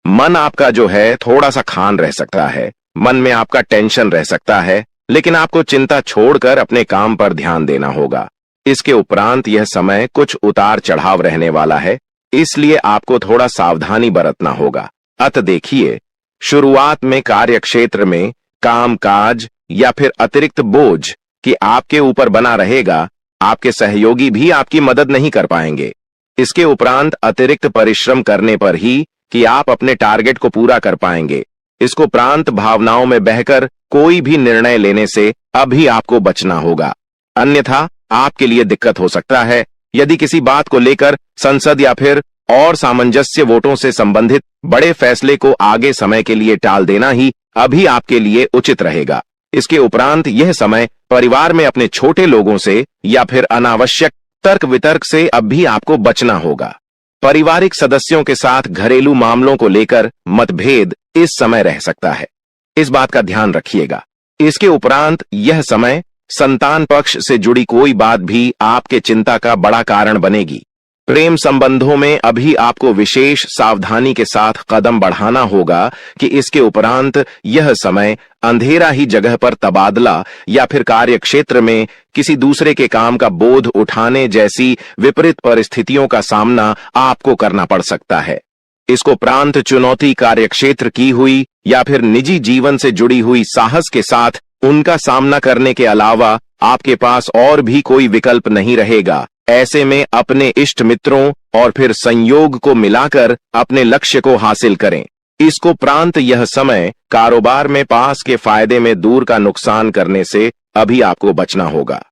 मन आपका जो है थोड़ा सा खान रह सकता है। मन में आपका टेंशन रह सकता है, लेकिन आपको चिंता छोड़कर अपने काम पर ध्यान देना होगा। इसके उपरांत यह समय कुछ उतार चढ़ाव रहने वाला है, इसलिए आपको थोड़ा सावधानी बरतना होगा। अतः देखिए, शुरुआत में कार्य क्षेत्र में काम काज या फिर अतिरिक्त बोझ कि आपके ऊपर बना रहेगा। आपके सहयोगी भी आपकी मदद नहीं कर पाएंगे। इसके उपरांत अतिरिक्त परिश्रम करने पर ही कि आप अपने टारगेट को पूरा कर पाएंगे। इसको उपरांत भावनाओं में बहकर कोई भी निर्णय लेने से अभी आपको बचना होगा, अन्यथा आपके लिए दिक्कत हो सकता है। यदि किसी बात को लेकर संसद या फिर और सामंजस्य वोटों से संबंधित बड़े फैसले को आगे समय के लिए टाल देना ही अभी आपके लिए उचित रहेगा। इसके उपरांत यह समय परिवार में अपने छोटे लोगों से या फिर अनावश्यक तर्क वितर्क से अब भी आपको बचना होगा। पारिवारिक सदस्यों के साथ घरेलू मामलों को लेकर मतभेद इस समय रह सकता है, इस बात का ध्यान रखिएगा। इसके उपरांत यह समय संतान पक्ष से जुड़ी कोई बात भी आपके चिंता का बड़ा कारण बनेगी। प्रेम संबंधों में अभी आपको विशेष सावधानी के साथ कदम बढ़ाना होगा कि इसके उपरांत यह समय अंधेरा ही जगह पर तबादला या फिर कार्य क्षेत्र में किसी दूसरे के काम का बोझ उठाने जैसी विपरीत परिस्थितियों का सामना आपको करना पड़ सकता है। इसको प्रांत चुनौती कार्य क्षेत्र की हुई या फिर निजी जीवन से जुड़ी हुई साहस के साथ उनका सामना करने के अलावा आपके पास और भी कोई विकल्प नहीं रहेगा। ऐसे में अपने इष्ट मित्रों और फिर संयोग को मिलाकर अपने लक्ष्य को हासिल करें। इसको प्रांत यह समय कारोबार में पास के फायदे में दूर का नुकसान करने से अभी आपको बचना होगा।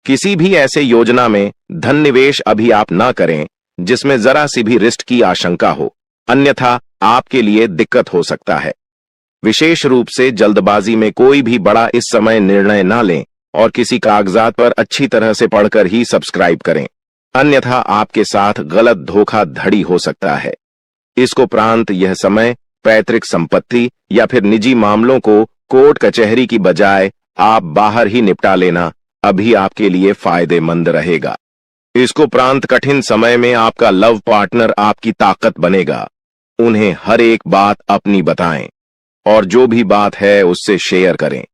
किसी भी ऐसे योजना में धन निवेश अभी आप न करें जिसमें जरा सी भी रिस्क की आशंका हो, अन्यथा आपके लिए दिक्कत हो सकता है। विशेष रूप से जल्दबाजी में कोई भी बड़ा इस समय निर्णय न लें और किसी कागजात पर अच्छी तरह से पढ़कर ही सब्सक्राइब करें। अन्यथा आपके साथ गलत धोखाधड़ी हो सकता है। इसको उपरांत यह समय पैतृक संपत्ति या फिर निजी मामलों को कोर्ट कचहरी की बजाय आप बाहर ही निपटा लेना अभी आपके लिए फायदेमंद रहेगा। इसको उपरांत कठिन समय में आपका लव पार्टनर आपकी ताकत बनेगा। उन्हें हर एक बात अपनी बताएं और जो भी बात है उससे शेयर करें।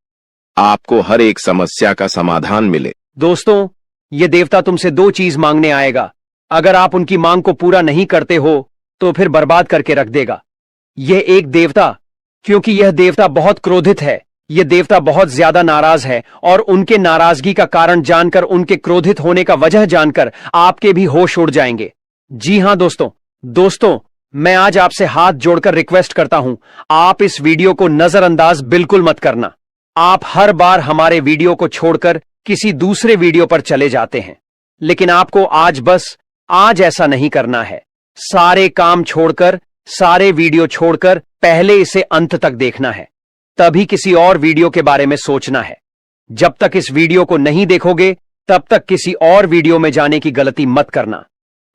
आपको हर एक समस्या का समाधान मिले। दोस्तों, ये देवता तुमसे 2 चीज मांगने आएगा। अगर आप उनकी मांग को पूरा नहीं करते हो तो फिर बर्बाद करके रख देगा। यह एक देवता, क्योंकि यह देवता बहुत क्रोधित है, यह देवता बहुत ज्यादा नाराज है और उनके नाराजगी का कारण जानकर, उनके क्रोधित होने का वजह जानकर आपके भी होश उड़ जाएंगे। जी हां दोस्तों, मैं आज आपसे हाथ जोड़कर रिक्वेस्ट करता हूं, आप इस वीडियो को नजरअंदाज बिल्कुल मत करना। आप हर बार हमारे वीडियो को छोड़कर किसी दूसरे वीडियो पर चले जाते हैं, लेकिन आपको आज ऐसा नहीं करना है। सारे काम छोड़कर, सारे वीडियो छोड़कर पहले इसे अंत तक देखना है, तभी किसी और वीडियो के बारे में सोचना है। जब तक इस वीडियो को नहीं देखोगे तब तक किसी और वीडियो में जाने की गलती मत करना।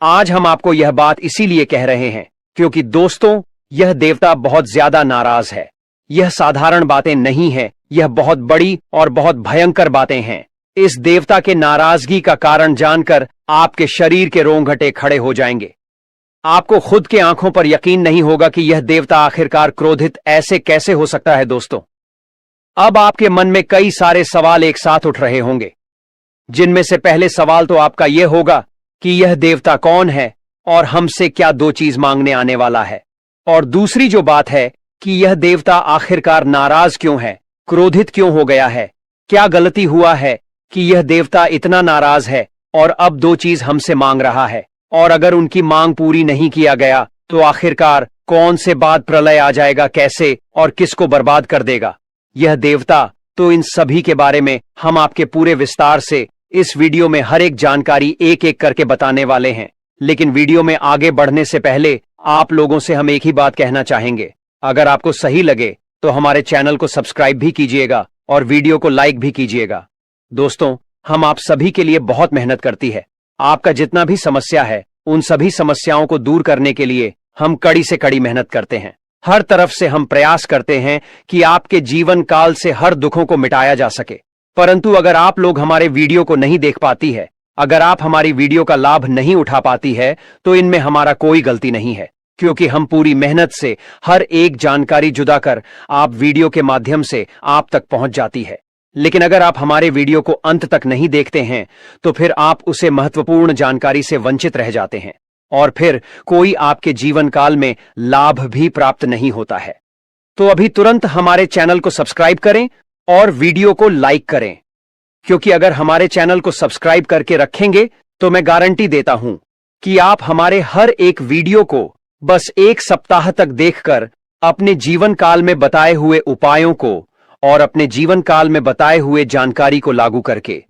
आज हम आपको यह बात इसीलिए कह रहे हैं क्योंकि दोस्तों, यह देवता बहुत ज्यादा नाराज है। यह साधारण बातें नहीं है, यह बहुत बड़ी और बहुत भयंकर बातें हैं। इस देवता के नाराजगी का कारण जानकर आपके शरीर के रोंगटे खड़े हो जाएंगे। आपको खुद के आंखों पर यकीन नहीं होगा कि यह देवता आखिरकार क्रोधित ऐसे कैसे हो सकता है। दोस्तों, अब आपके मन में कई सारे सवाल एक साथ उठ रहे होंगे, जिनमें से पहले सवाल तो आपका यह होगा कि यह देवता कौन है और हमसे क्या 2 चीज मांगने आने वाला है। और दूसरी जो बात है कि यह देवता आखिरकार नाराज क्यों है, क्रोधित क्यों हो गया है, क्या गलती हुआ है कि यह देवता इतना नाराज है और अब 2 चीज हमसे मांग रहा है। और अगर उनकी मांग पूरी नहीं किया गया तो आखिरकार कौन से बाद प्रलय आ जाएगा, कैसे और किसको बर्बाद कर देगा यह देवता। तो इन सभी के बारे में हम आपके पूरे विस्तार से इस वीडियो में हर एक जानकारी एक एक करके बताने वाले हैं। लेकिन वीडियो में आगे बढ़ने से पहले आप लोगों से हम एक ही बात कहना चाहेंगे, अगर आपको सही लगे तो हमारे चैनल को सब्सक्राइब भी कीजिएगा और वीडियो को लाइक भी कीजिएगा। दोस्तों, हम आप सभी के लिए बहुत मेहनत करती है। आपका जितना भी समस्या है, उन सभी समस्याओं को दूर करने के लिए हम कड़ी से कड़ी मेहनत करते हैं। हर तरफ से हम प्रयास करते हैं कि आपके जीवन काल से हर दुखों को मिटाया जा सके। परंतु अगर आप लोग हमारे वीडियो को नहीं देख पाती है, अगर आप हमारी वीडियो का लाभ नहीं उठा पाती है, तो इनमें हमारा कोई गलती नहीं है, क्योंकि हम पूरी मेहनत से हर एक जानकारी जुदा कर आप वीडियो के माध्यम से आप तक पहुंच जाती है। लेकिन अगर आप हमारे वीडियो को अंत तक नहीं देखते हैं तो फिर आप उसे महत्वपूर्ण जानकारी से वंचित रह जाते हैं और फिर कोई आपके जीवन काल में लाभ भी प्राप्त नहीं होता है। तो अभी तुरंत हमारे चैनल को सब्सक्राइब करें और वीडियो को लाइक करें, क्योंकि अगर हमारे चैनल को सब्सक्राइब करके रखेंगे तो मैं गारंटी देता हूं कि आप हमारे हर एक वीडियो को बस 1 सप्ताह तक देखकर अपने जीवन काल में बताए हुए उपायों को और अपने जीवन काल में बताए हुए जानकारी को लागू करके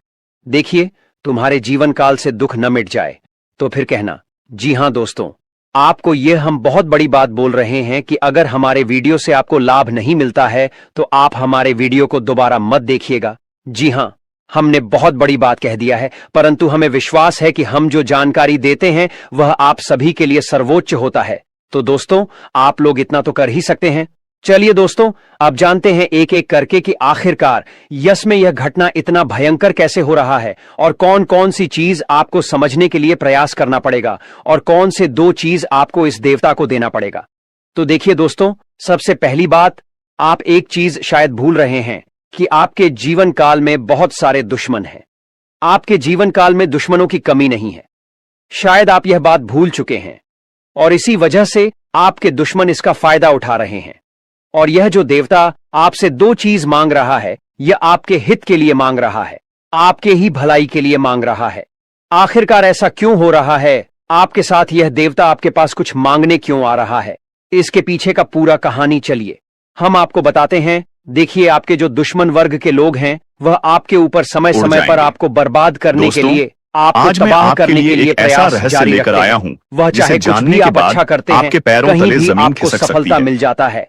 देखिए, तुम्हारे जीवन काल से दुख न मिट जाए तो फिर कहना। जी हां दोस्तों, आपको यह हम बहुत बड़ी बात बोल रहे हैं कि अगर हमारे वीडियो से आपको लाभ नहीं मिलता है तो आप हमारे वीडियो को दोबारा मत देखिएगा। जी हां, हमने बहुत बड़ी बात कह दिया है, परंतु हमें विश्वास है कि हम जो जानकारी देते हैं वह आप सभी के लिए सर्वोच्च होता है। तो दोस्तों, आप लोग इतना तो कर ही सकते हैं। चलिए दोस्तों, अब जानते हैं एक एक करके कि आखिरकार यस में यह घटना इतना भयंकर कैसे हो रहा है और कौन कौन सी चीज आपको समझने के लिए प्रयास करना पड़ेगा और कौन से 2 चीज आपको इस देवता को देना पड़ेगा। तो देखिए दोस्तों, सबसे पहली बात, आप एक चीज शायद भूल रहे हैं कि आपके जीवन काल में बहुत सारे दुश्मन हैं। आपके जीवन काल में दुश्मनों की कमी नहीं है। शायद आप यह बात भूल चुके हैं और इसी वजह से आपके दुश्मन इसका फायदा उठा रहे हैं। और यह जो देवता आपसे 2 चीज मांग रहा है, यह आपके हित के लिए मांग रहा है, आपके ही भलाई के लिए मांग रहा है। आखिरकार ऐसा क्यों हो रहा है? आपके साथ यह देवता आपके पास कुछ मांगने क्यों आ रहा है? इसके पीछे का पूरा कहानी चलिए हम आपको बताते हैं। देखिए, आपके जो दुश्मन वर्ग के लोग हैं वह आपके ऊपर समय समय पर आपको बर्बाद करने के लिए, आपको तबाह करने के लिए प्रयास जारी रखते हैं। वह चाहे कुछ भी आप अच्छा करते हैं, कहीं भी आपको सफलता मिल जाता है,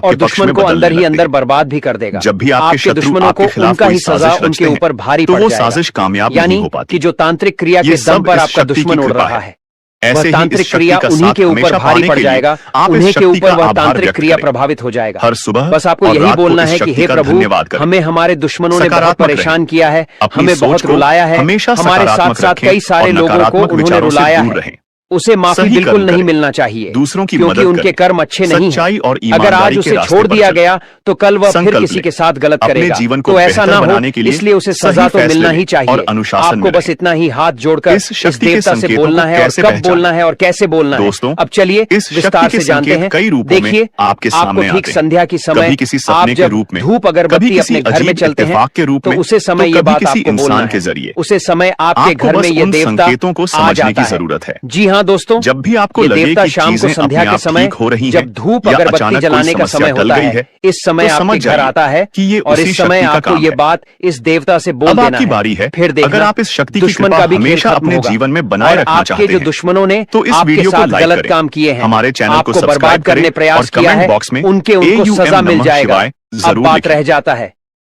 आपके और पक्ष दुश्मन में को बदलने अंदर ही लगते अंदर हैं। बर्बाद भी कर देगा। जब भी आपके शत्रु दुश्मनों आपके को खिलाफ उनका कोई ही सजा साजिश उनके रचते हैं, ऊपर भारी तो पड़ वो जाएगा। साजिश कामयाब यानी नहीं हो पाती। कि जो तांत्रिक क्रिया ये के दम सब पर इस आपका शक्ति की दुश्मन उड़ कृपा रहा है। है, ऐसे वह ही तांत्रिक इस शक्ति क्रिया का उन्हीं साथ के ऊपर हमेशा भारी पाने पड़ के लिए जाएगा, आप इस उन्हीं के शक्ति ऊपर का वह आभार तांत्रिक व्यक्त क्रिया करें। प्रभावित हो जाएगा। हर सुबह बस आपको और यही रात को बोलना इस है कि शक्ति हे का प्रभु, धन्यवाद करें। हमें हमारे दुश्मनों ने बहुत सकारात्मक परेशान रहें। किया है, अपनी हमें सोच बहुत को रुलाया है, हमेशा हमारे साथ सकारात्मक साथ रखें कई सारे और लोगों को नकारात्मक उन्होंने विचारों से रुलाया दूर है। रहें। उसे माफी सही बिल्कुल कर्म नहीं करें। मिलना चाहिए, दूसरों की क्योंकि मदद उनके करें। कर्म अच्छे नहीं सच्चाई हैं। और अगर ईमानदारी आज के उसे रास्ते छोड़ पर दिया चलें। गया तो कल वह फिर संकल्प किसी लें। के साथ गलत अपने करेगा। जीवन को तो ऐसा बेहतर ना हो, बनाने के लिए इसलिए उसे सही सजा तो फैसले मिलना लें ही चाहिए। और अनुशासन आपको में बस रहें। इतना ही हाथ जोड़कर इस इस शक्ति के देवता से संकेतों बोलना को है और कैसे कब पहचानें? बोलना है और कैसे बोलना है। दोस्तों, अब चलिए इस शक्ति विस्तार के से जानते संकेत हैं। कई रूपों में देखिए, आपके आपको सामने ठीक आते हैं। संध्या की समय कभी किसी आप सपने के जब रूप में, धूप कभी अगरबत्ती किसी अपने घर में अजीब चलते हैं, इत्तेफाक के रूप तो में, उसे समय तो ये कभी बात किसी आपको इंसान बोलना के है। जरिए। उसे समय आपके आपको घर बस में ये उन देवता संकेतों को आ समझने जाता की है। जरूरत है। जी हाँ दोस्तों, जब भी आपको ये लगे देवता कि शाम को चीजें संध्या अपने के आप समय ठीक हो रही जब हैं धूप या अगरबत्ती अचानक कोई जलाने का समस्या समय टल होता गई है, है, इस समय तो आपके समझ घर जाइए आता है कि ये और उसी इस समय शक्ति का आपको काम ये है। बात इस देवता से बोल अब देना आपकी है। बारी है। फिर देखना, अगर आप इस शक्ति की दुश्मन कृपा का भी खेल हमेशा खत्म अपने होगा। जीवन में बनाए और रखना आपके चाहते जो हैं, दुश्मनों ने तो इस आपके वीडियो को साथ लाइक गलत करें, काम किए हैं, हमारे चैनल को आपको सब्सक्राइब बर्बाद करने करें प्रयास और किया कमेंट है, बॉक्स में उनको AUM सजा मिल नमः जाएगा। शिवाय अब जरूर बात लिखें। रह जाता है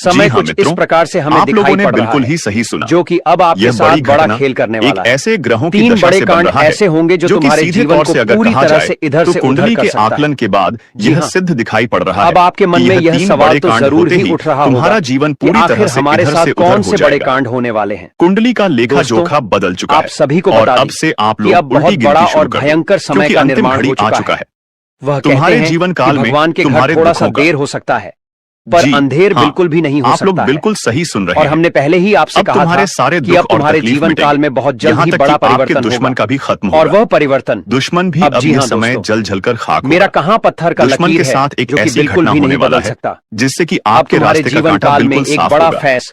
समय हाँ कुछ इस मित्रों, प्रकार से हमें आप दिखाई लोगों ने पड़ रहा बिल्कुल है, ही सही सुना। जो कि अब आपके यह साथ बड़ी बड़ा घटना खेल करने एक वाला है। ऐसे ग्रहों की 3 दशा बड़े से बन कांड रहा है ऐसे होंगे जो कि तुम्हारे सीधे जीवन तौर को से अगर पूरी कहा तरह जाए से इधर तो से कुंडली उधर कर के सकता है। आकलन के बाद जी यह हाँ। सिद्ध दिखाई पड़ रहा है अब आपके मन कि में यह 3 सवाल बड़े तो कांड जरूर होते ही उठ रहा तुम्हारा होगा जीवन कि पूरी आखिर तरह से हमारे इधर साथ से कौन उधर से हो बड़े जाएगा। कांड होने वाले हैं। कुंडली का लेखा दोस्तों, जोखा बदल चुका आप है सभी को और बता अब दें से आप कि लोग अब उल्टी बहुत बड़ा गिनती शुरू और कर दो, भयंकर समय क्योंकि का अंतिम निर्माण घड़ी हो आ चुका चुका है। है। वह कहते तुम्हारे हैं जीवन कि काल में भगवान के घर तुम्हारे थोड़ा सा दुखों का देर हो सकता है, पर जी, अंधेर हाँ, बिल्कुल भी नहीं हो आप लोग सकता है। बिल्कुल सही सुन रहे और हैं। हमने पहले ही आपसे अब कहा तुम्हारे था सारे कि दुख अब और तुम्हारे तकलीफ जीवन काल में बहुत जल्द यहाँ ही तक बड़ा कि आपके परिवर्तन दुश्मन होगा, का भी खत्म और होगा। वह परिवर्तन दुश्मन भी अब अब जी ये हाँ समय दोस्तों, जल जलकर खाक मेरा होगा। कहां पत्थर का दुश्मन लकीर के है साथ एक जो कि ऐसी बिल्कुल घटना भी होने नहीं वाला बदल है सकता। जिससे कि अब आपके तुम्हारे रास्ते का जीवन कांटा काल में बिल्कुल एक साफ बड़ा होगा। फैस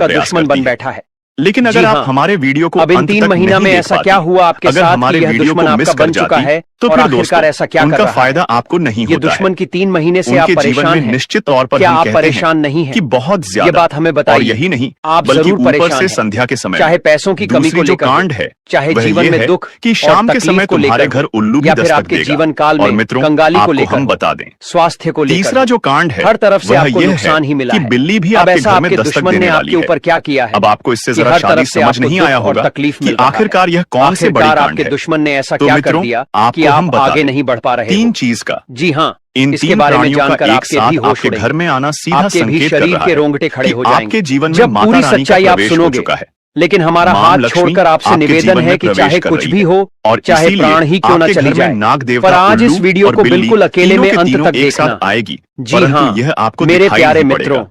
आपका प्रयास दुश्मन करती बन है। बैठा है। लेकिन जी अगर हाँ। आप हमारे वीडियो को अब इन अंत 3 तक महीना नहीं में देख ऐसा पाती, क्या हुआ आपके अगर साथ हमारे कि यह वीडियो दुश्मन को मिस आपका कर बन चुका जाती, है तो और फिर आखिरकार दोस्तों ऐसा क्या कर उनका रहा फायदा है? आपको नहीं ये होता है। दुश्मन की 3 महीने से उनके आप जीवन परेशान में हैं। निश्चित तौर पर क्या हम आप कहते परेशान हैं नहीं हैं? कि बहुत ये ज्यादा। बात हमें और बताइए। यही नहीं, आप बल्कि जरूर ऊपर परेशान से हैं। संध्या के समय चाहे में पैसों की कमी दूसरी को जो लेकर हो, कांड है चाहे वह जीवन ये में है दुख कि और शाम के तकलीफ समय को तुम्हारे लेकर घर हो, उल्लू भी या फिर दस्तक आपके देगा। जीवन काल और में मित्रों, कंगाली को आपको लेकर हम हो, बता दें, स्वास्थ्य को लेकर तीसरा हो, जो कांड है हर तरफ से वह आपको यह है नुकसान ही मिला कि है। बिल्ली भी अब आपके ऐसा घर में आपके दस्तक दुश्मन देने ने वाली आपके है। ऊपर क्या किया है अब आपको इससे कि जरा हर शादी तरफ से समझ आपको नहीं दुख आया और होगा तकलीफ कि मिल रहा है। आखिरकार यह कौन से बड़ी आखिरकार कांड आपके है। दुश्मन ने ऐसा तो क्या कर मित्रों, दिया आपको कि हम आप बता आगे दें, नहीं बढ़ पा रहे 3 हो? चीज का जी हाँ, इन इसके 3 बारे में प्राणियों जानकर का एक आपके साथ भी होश आपके उड़ेंगे। घर में आना सीधा आपके भी संकेत कर शरीर रहा के है रोंगटे खड़े कि हो जाएंगे आपके जीवन में जब माता पूरी रानी का सच्चाई आप प्रवेश हो सुनोगे। चुका है। लेकिन हमारा मां हाथ लक्ष्मी छोड़कर आपसे आपके निवेदन जीवन है में कि प्रवेश चाहे कर कुछ रही भी है। हो, और चाहे इसीलिए प्राण ही क्यों न आपके चली घर में जाए, नाग पर देवता आज इस उल्लू वीडियो और को बिल्ली बिल्कुल अकेले तीनों में के अंत तीनों तक एक साथ देखना। आएगी, जी परंतु हाँ, यह आपको मेरे दिखाई प्यारे नहीं मित्रों, पड़ेगा।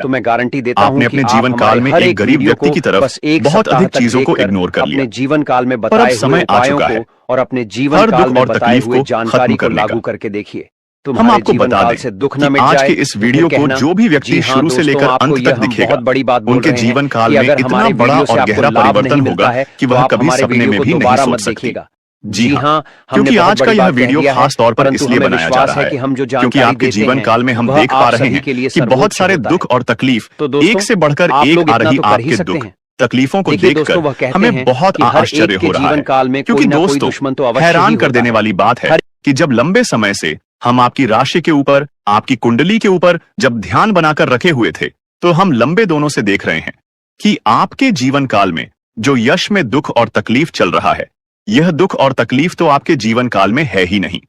लिया। तो मैं गारंटी देता हूं आपने कि अपने आप जीवन काल हमारे में हर एक गरीब वीडियो व्यक्ति को की तरफ बस एक बहुत सप्ताह अधिक तक चीजों को देखकर इग्नोर कर लिया। अपने जीवन काल में पर अब बताए हुए समय आ उपायों चुका है को और अपने जीवन हर काल दुख में और बताए तकलीफ हुए को जानकारी खत्म को करने लागू का। करके देखिए। हम तुम्हारे आपको जीवन बता काल दें से दुख कि न मिट आज जाए के इस तो फिर वीडियो को कहना। जो भी जी व्यक्ति हाँ शुरू से दोस्तों, लेकर आपको अंत यह तक हम दिखेगा, बहुत बड़ी बात बोल उनके रहे हैं जीवन काल कि में अगर इतना हमारे बड़ा वीडियो से और आपको गहरा लाभ परिवर्तन नहीं मिलता होगा है कि तो वह आप कभी हमारे सपने वीडियो में को भी नहीं दोबारा सोच मत सकती। देखिएगा। जी जी हाँ, हाँ, हमने क्योंकि बहुत आज का बड़ी यह बात कह वीडियो दिया है, खास तौर पर परंतु इसलिए हमें बनाया जा विश्वास रहा है है कि हम जो क्योंकि जानकारी आपके देते जीवन हैं काल में हम वह देख पा आप रहे सभी हैं के लिए कि बहुत सर्वोच्च सारे होता दुख है। और तकलीफ तो दोस्तों, एक से बढ़कर आप एक लोग आ इतना रही तो कर ही आपके सकते दुख हैं। तकलीफों को देखिए दोस्तों, वह देखकर कहते हमें हैं बहुत कि हर आश्चर्य एक के हो रहा जीवन है। काल में क्योंकि कोई ना कोई दोस्तों, दुश्मन तो अवश्य ही हैरान कर होता देने है। वाली बात है कि जब लंबे समय से हम आपकी राशि के ऊपर, आपकी कुंडली के ऊपर जब ध्यान बनाकर रखे हुए थे, तो हम लंबे दोनों से देख रहे हैं कि आपके जीवन काल में जो यश में दुख और तकलीफ चल रहा है, यह दुख और तकलीफ तो आपके जीवन काल में है ही नहीं।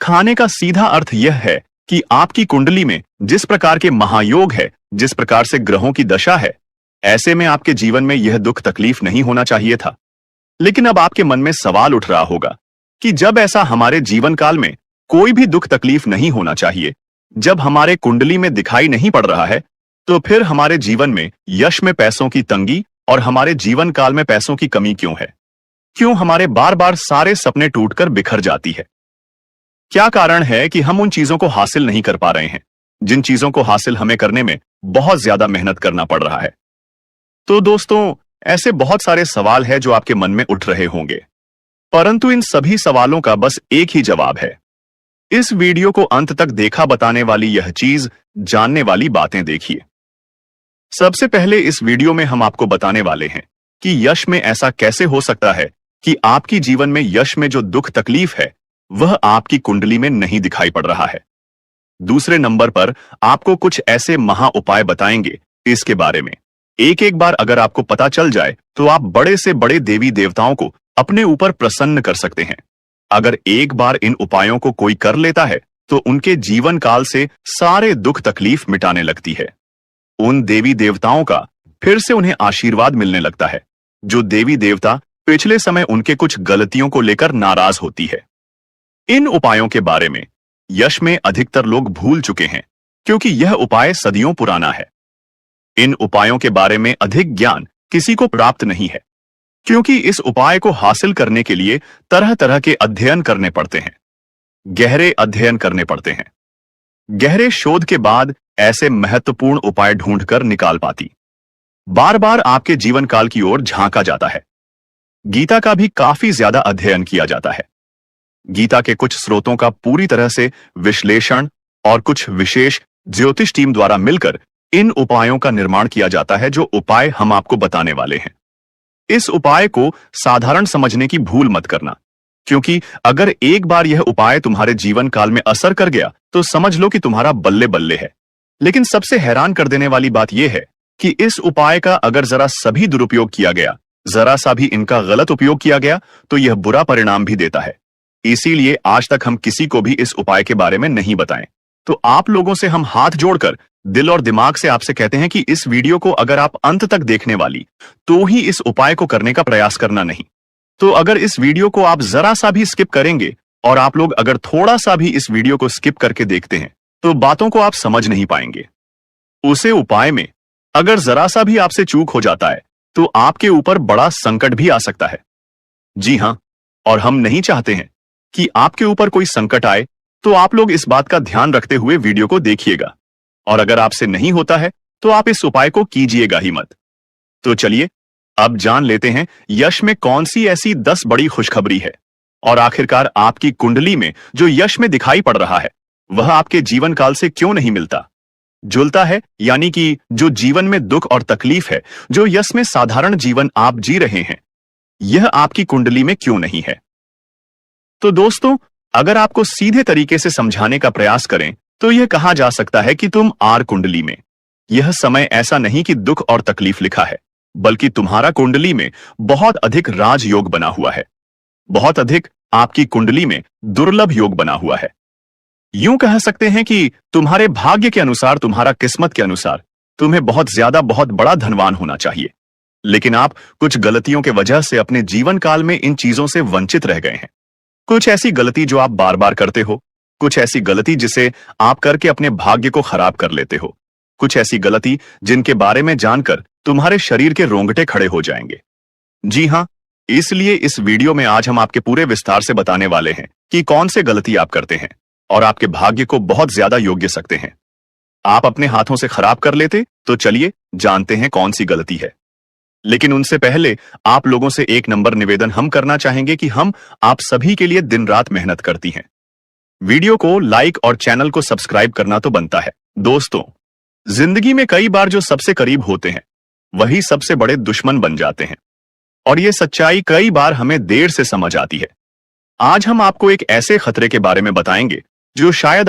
खाने का सीधा अर्थ यह है कि आपकी कुंडली में जिस प्रकार के महायोग है, जिस प्रकार से ग्रहों की दशा है, ऐसे में आपके जीवन में यह दुख तकलीफ नहीं होना चाहिए था। लेकिन अब आपके मन में सवाल उठ रहा होगा कि जब ऐसा हमारे जीवन काल में कोई भी दुख तकलीफ नहीं होना चाहिए, जब हमारे कुंडली में दिखाई नहीं पड़ रहा है, तो फिर हमारे जीवन में यश में पैसों की तंगी और हमारे जीवन काल में पैसों की कमी क्यों है? क्यों हमारे बार बार सारे सपने टूटकर बिखर जाती है? क्या कारण है कि हम उन चीजों को हासिल नहीं कर पा रहे हैं जिन चीजों को हासिल हमें करने में बहुत ज्यादा मेहनत करना पड़ रहा है? तो दोस्तों, ऐसे बहुत सारे सवाल हैं जो आपके मन में उठ रहे होंगे, परंतु इन सभी सवालों का बस एक ही जवाब है। इस वीडियो को अंत तक देखा बताने वाली यह चीज, जानने वाली बातें देखिए। सबसे पहले इस वीडियो में हम आपको बताने वाले हैं कि यश में ऐसा कैसे हो सकता है कि आपकी जीवन में यश में जो दुख तकलीफ है वह आपकी कुंडली में नहीं दिखाई पड़ रहा है। दूसरे नंबर पर आपको कुछ ऐसे महा उपाय बताएंगे इसके बारे में। एक एक बार अगर आपको पता चल जाए तो आप बड़े से बड़े देवी देवताओं को अपने ऊपर प्रसन्न कर सकते हैं। अगर एक बार इन उपायों को कोई कर लेता है तो उनके जीवन काल से सारे दुख तकलीफ मिटाने लगती है। उन देवी देवताओं का फिर से उन्हें आशीर्वाद मिलने लगता है। जो देवी देवता पिछले समय उनके कुछ गलतियों को लेकर नाराज होती है। इन उपायों के बारे में यश में अधिकतर लोग भूल चुके हैं, क्योंकि यह उपाय सदियों पुराना है। इन उपायों के बारे में अधिक ज्ञान किसी को प्राप्त नहीं है, क्योंकि इस उपाय को हासिल करने के लिए तरह तरह के अध्ययन करने पड़ते हैं, गहरे अध्ययन करने पड़ते हैं। गहरे शोध के बाद ऐसे महत्वपूर्ण उपाय ढूंढकर निकाल पाती। बार बार आपके जीवन काल की ओर झांका जाता है। गीता का भी काफी ज्यादा अध्ययन किया जाता है। गीता के कुछ स्रोतों का पूरी तरह से विश्लेषण और कुछ विशेष ज्योतिष टीम द्वारा मिलकर इन उपायों का निर्माण किया जाता है, जो उपाय हम आपको बताने वाले हैं। इस उपाय को साधारण समझने की भूल मत करना, क्योंकि अगर एक बार यह उपाय तुम्हारे जीवन काल में असर कर गया तो समझ लो कि तुम्हारा बल्ले बल्ले है। लेकिन सबसे हैरान कर देने वाली बात यह है कि इस उपाय का अगर जरा सभी दुरुपयोग किया गया, जरा सा भी इनका गलत उपयोग किया गया, तो यह बुरा परिणाम भी देता है। इसीलिए आज तक हम किसी को भी इस उपाय के बारे में नहीं बताएं। तो आप लोगों से हम हाथ जोड़कर दिल और दिमाग से आपसे कहते हैं कि इस वीडियो को अगर आप अंत तक देखने वाली तो ही इस उपाय को करने का प्रयास करना, नहीं तो अगर इस वीडियो को आप जरा सा भी स्किप करेंगे, और आप लोग अगर थोड़ा सा भी इस वीडियो को स्किप करके देखते हैं, तो बातों को आप समझ नहीं पाएंगे। उसे उपाय में अगर जरा सा भी आपसे चूक हो जाता है तो आपके ऊपर बड़ा संकट भी आ सकता है। जी हां, और हम नहीं चाहते हैं कि आपके ऊपर कोई संकट आए, तो आप लोग इस बात का ध्यान रखते हुए वीडियो को देखिएगा। और अगर आपसे नहीं होता है तो आप इस उपाय को कीजिएगा ही मत। तो चलिए अब जान लेते हैं यश में कौन सी ऐसी 10 बड़ी खुशखबरी है, और आखिरकार आपकी कुंडली में जो यश में दिखाई पड़ रहा है वह आपके जीवन काल से क्यों नहीं मिलता जुलता है, यानी कि जो जीवन में दुख और तकलीफ है, जो यश में साधारण जीवन आप जी रहे हैं, यह आपकी कुंडली में क्यों नहीं है। तो दोस्तों, अगर आपको सीधे तरीके से समझाने का प्रयास करें तो यह कहा जा सकता है कि तुम आर कुंडली में, यह समय ऐसा नहीं कि दुख और तकलीफ लिखा है, बल्कि तुम्हारा कुंडली में बहुत अधिक राजयोग बना हुआ है। बहुत अधिक आपकी कुंडली में दुर्लभ योग बना हुआ है। यूं कह सकते हैं कि तुम्हारे भाग्य के अनुसार, तुम्हारा किस्मत के अनुसार तुम्हें बहुत ज्यादा, बहुत बड़ा धनवान होना चाहिए, लेकिन आप कुछ गलतियों के वजह से अपने जीवन काल में इन चीजों से वंचित रह गए हैं। कुछ ऐसी गलती जो आप बार बार करते हो, कुछ ऐसी गलती जिसे आप करके अपने भाग्य को खराब कर लेते हो, कुछ ऐसी गलती जिनके बारे में जानकर तुम्हारे शरीर के रोंगटे खड़े हो जाएंगे। जी हां, इसलिए इस वीडियो में आज हम आपके पूरे विस्तार से बताने वाले हैं कि कौन से गलती आप करते हैं और आपके भाग्य को बहुत ज्यादा योग्य सकते हैं। आप अपने हाथों से खराब कर लेते, तो चलिए जानते हैं कौन सी गलती है। लेकिन उनसे पहले आप लोगों से एक नंबर निवेदन हम करना चाहेंगे कि हम आप सभी के लिए दिन रात मेहनत करती हैं। वीडियो को लाइक और चैनल को सब्सक्राइब करना तो बनता है। दोस्तों, जिंदगी में कई बार जो सबसे करीब होते हैं वही सबसे बड़े दुश्मन बन जाते हैं, और ये सच्चाई कई बार हमें देर से समझ आती है। आज हम आपको एक ऐसे खतरे के बारे में बताएंगे जो शायद